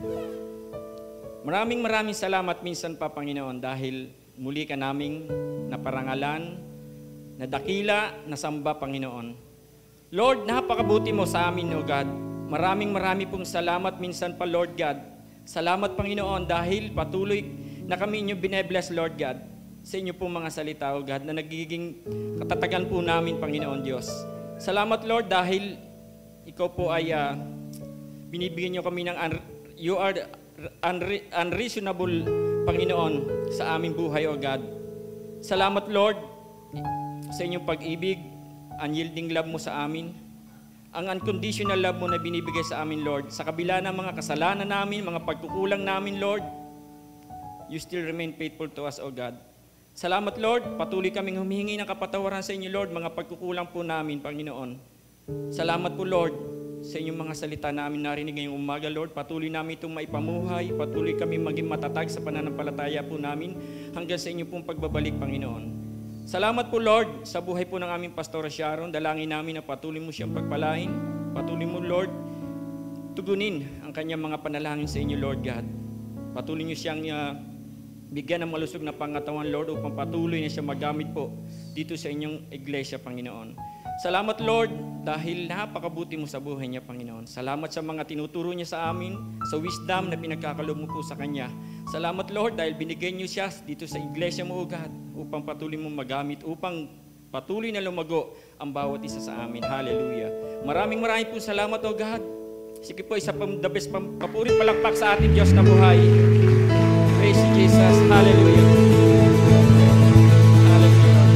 Maraming salamat minsan pa, Panginoon, dahil muli ka naming naparangalan, nadakila, nasamba, Panginoon. Lord, napakabuti mo sa amin, O God. Maraming pong salamat minsan pa, Lord God. Salamat, Panginoon, dahil patuloy na kami inyo binebless, Lord God, sa inyo pong mga salita, O God, na nagiging katatagan po namin, Panginoon Diyos. Salamat, Lord, dahil ikaw po ay binibigyan nyo kami ng you are unreasonable, Panginoon, sa aming buhay, O God. Salamat, Lord, sa inyong pag-ibig, unyielding love mo sa amin, ang unconditional love mo na binibigay sa amin, Lord. Sa kabila ng mga kasalanan namin, mga pagkukulang namin, Lord, you still remain faithful to us, O God. Salamat, Lord, patuloy kaming humihingi ng kapatawaran sa inyo, Lord, mga pagkukulang po namin, Panginoon. Salamat po, Lord, sa inyong mga salita namin narinig ngayong umaga, Lord. Patuloy namin itong maipamuhay, patuloy kami maging matatag sa pananampalataya po namin hanggang sa inyong pong pagbabalik, Panginoon. Salamat po, Lord, sa buhay po ng aming Pastora Sharon. Dalangin namin na patuloy mo siyang pagpalain. Patuloy mo, Lord, tugunin ang kanyang mga panalangin sa inyo, Lord God. Patuloy niyo siyang bigyan ng malusog na pangatawan, Lord, upang patuloy na siya magamit po dito sa inyong iglesia, Panginoon. Salamat, Lord, dahil napakabuti mo sa buhay niya, Panginoon. Salamat sa mga tinuturo niya sa amin, sa wisdom na pinagkakalob mo po sa kanya. Salamat, Lord, dahil binigay niyo siya dito sa iglesia mo, O God, upang patuloy mo magamit, upang patuloy na lumago ang bawat isa sa amin. Hallelujah. Maraming po salamat, O God. Sige po, isa pang the best papuring palakpak sa ating Diyos na buhay. Praise you, Jesus. Hallelujah. Hallelujah.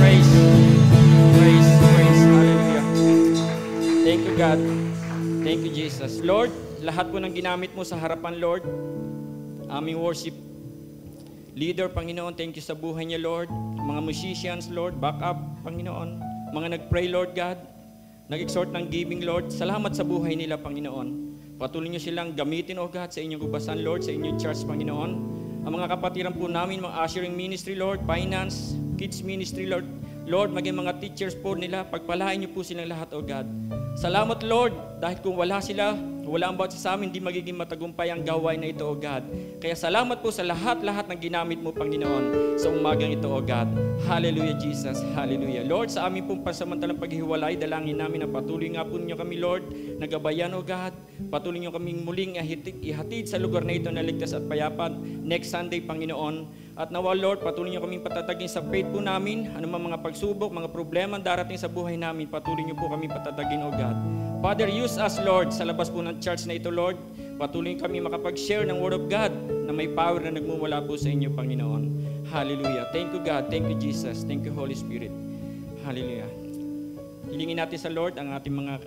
Praise. Hallelujah. Thank you, God. Thank you, Jesus. Lord, lahat po ng ginamit mo sa harapan, Lord, aming worship leader, Panginoon, thank you sa buhay niya, Lord. Mga musicians, Lord, back up, Panginoon. Mga nag-pray, Lord God, nag-exhort ng giving, Lord. Salamat sa buhay nila, Panginoon. Patuloy niyo silang gamitin, O God, sa inyong ubasan, Lord, sa inyong church, Panginoon. Ang mga kapatiran po namin, mga ushering ministry, Lord, finance, kids ministry, Lord. Lord, maging mga teachers po nila, pagpalain niyo po silang lahat, O God. Salamat, Lord, dahil kung wala sila, wala ang bawat sa amin, hindi magiging matagumpay ang gawain na ito, O God. Kaya salamat po sa lahat-lahat ng ginamit mo, Panginoon, sa umagang ito, O God. Hallelujah, Jesus. Hallelujah. Lord, sa aming pong pansamantalang paghihiwalay, dalangin namin na patuloy nga po niyo kami, Lord, nagabayan, O God. Patuloy niyo kaming muling ihatid sa lugar na ito na ligtas at payapan. Next Sunday, Panginoon. At nawa, Lord, patuloy niyo kaming patatagin sa faith po namin. Anumang mga pagsubok, mga problema darating sa buhay namin, patuloy niyo po kaming patatagin, O God. Father, use us, Lord, sa labas po ng church na ito, Lord. Patuloy kami makapag-share ng Word of God na may power na nagmumula po sa inyo, Panginoon. Hallelujah. Thank you, God. Thank you, Jesus. Thank you, Holy Spirit. Hallelujah. Hilingin natin sa Lord ang ating mga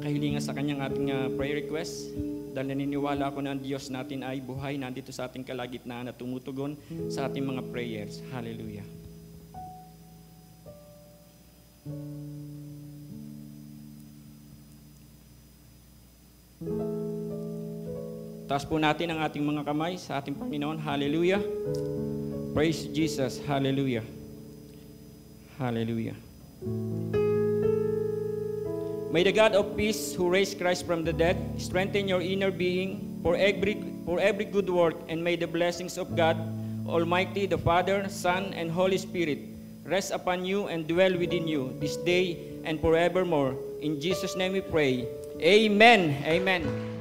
kahilingan sa kanyang ating prayer request. Dahil naniniwala ako na ang Diyos natin ay buhay, nandito sa ating kalagitnaan at tumutugon sa ating mga prayers. Hallelujah. Taas po natin ang ating mga kamay sa ating Panginoon. Hallelujah. Praise Jesus. Hallelujah. Hallelujah. May the God of peace who raised Christ from the dead strengthen your inner being for every good work, and may the blessings of God Almighty, the Father, Son, and Holy Spirit rest upon you and dwell within you this day and forevermore. In Jesus' name we pray. Amen. Amen.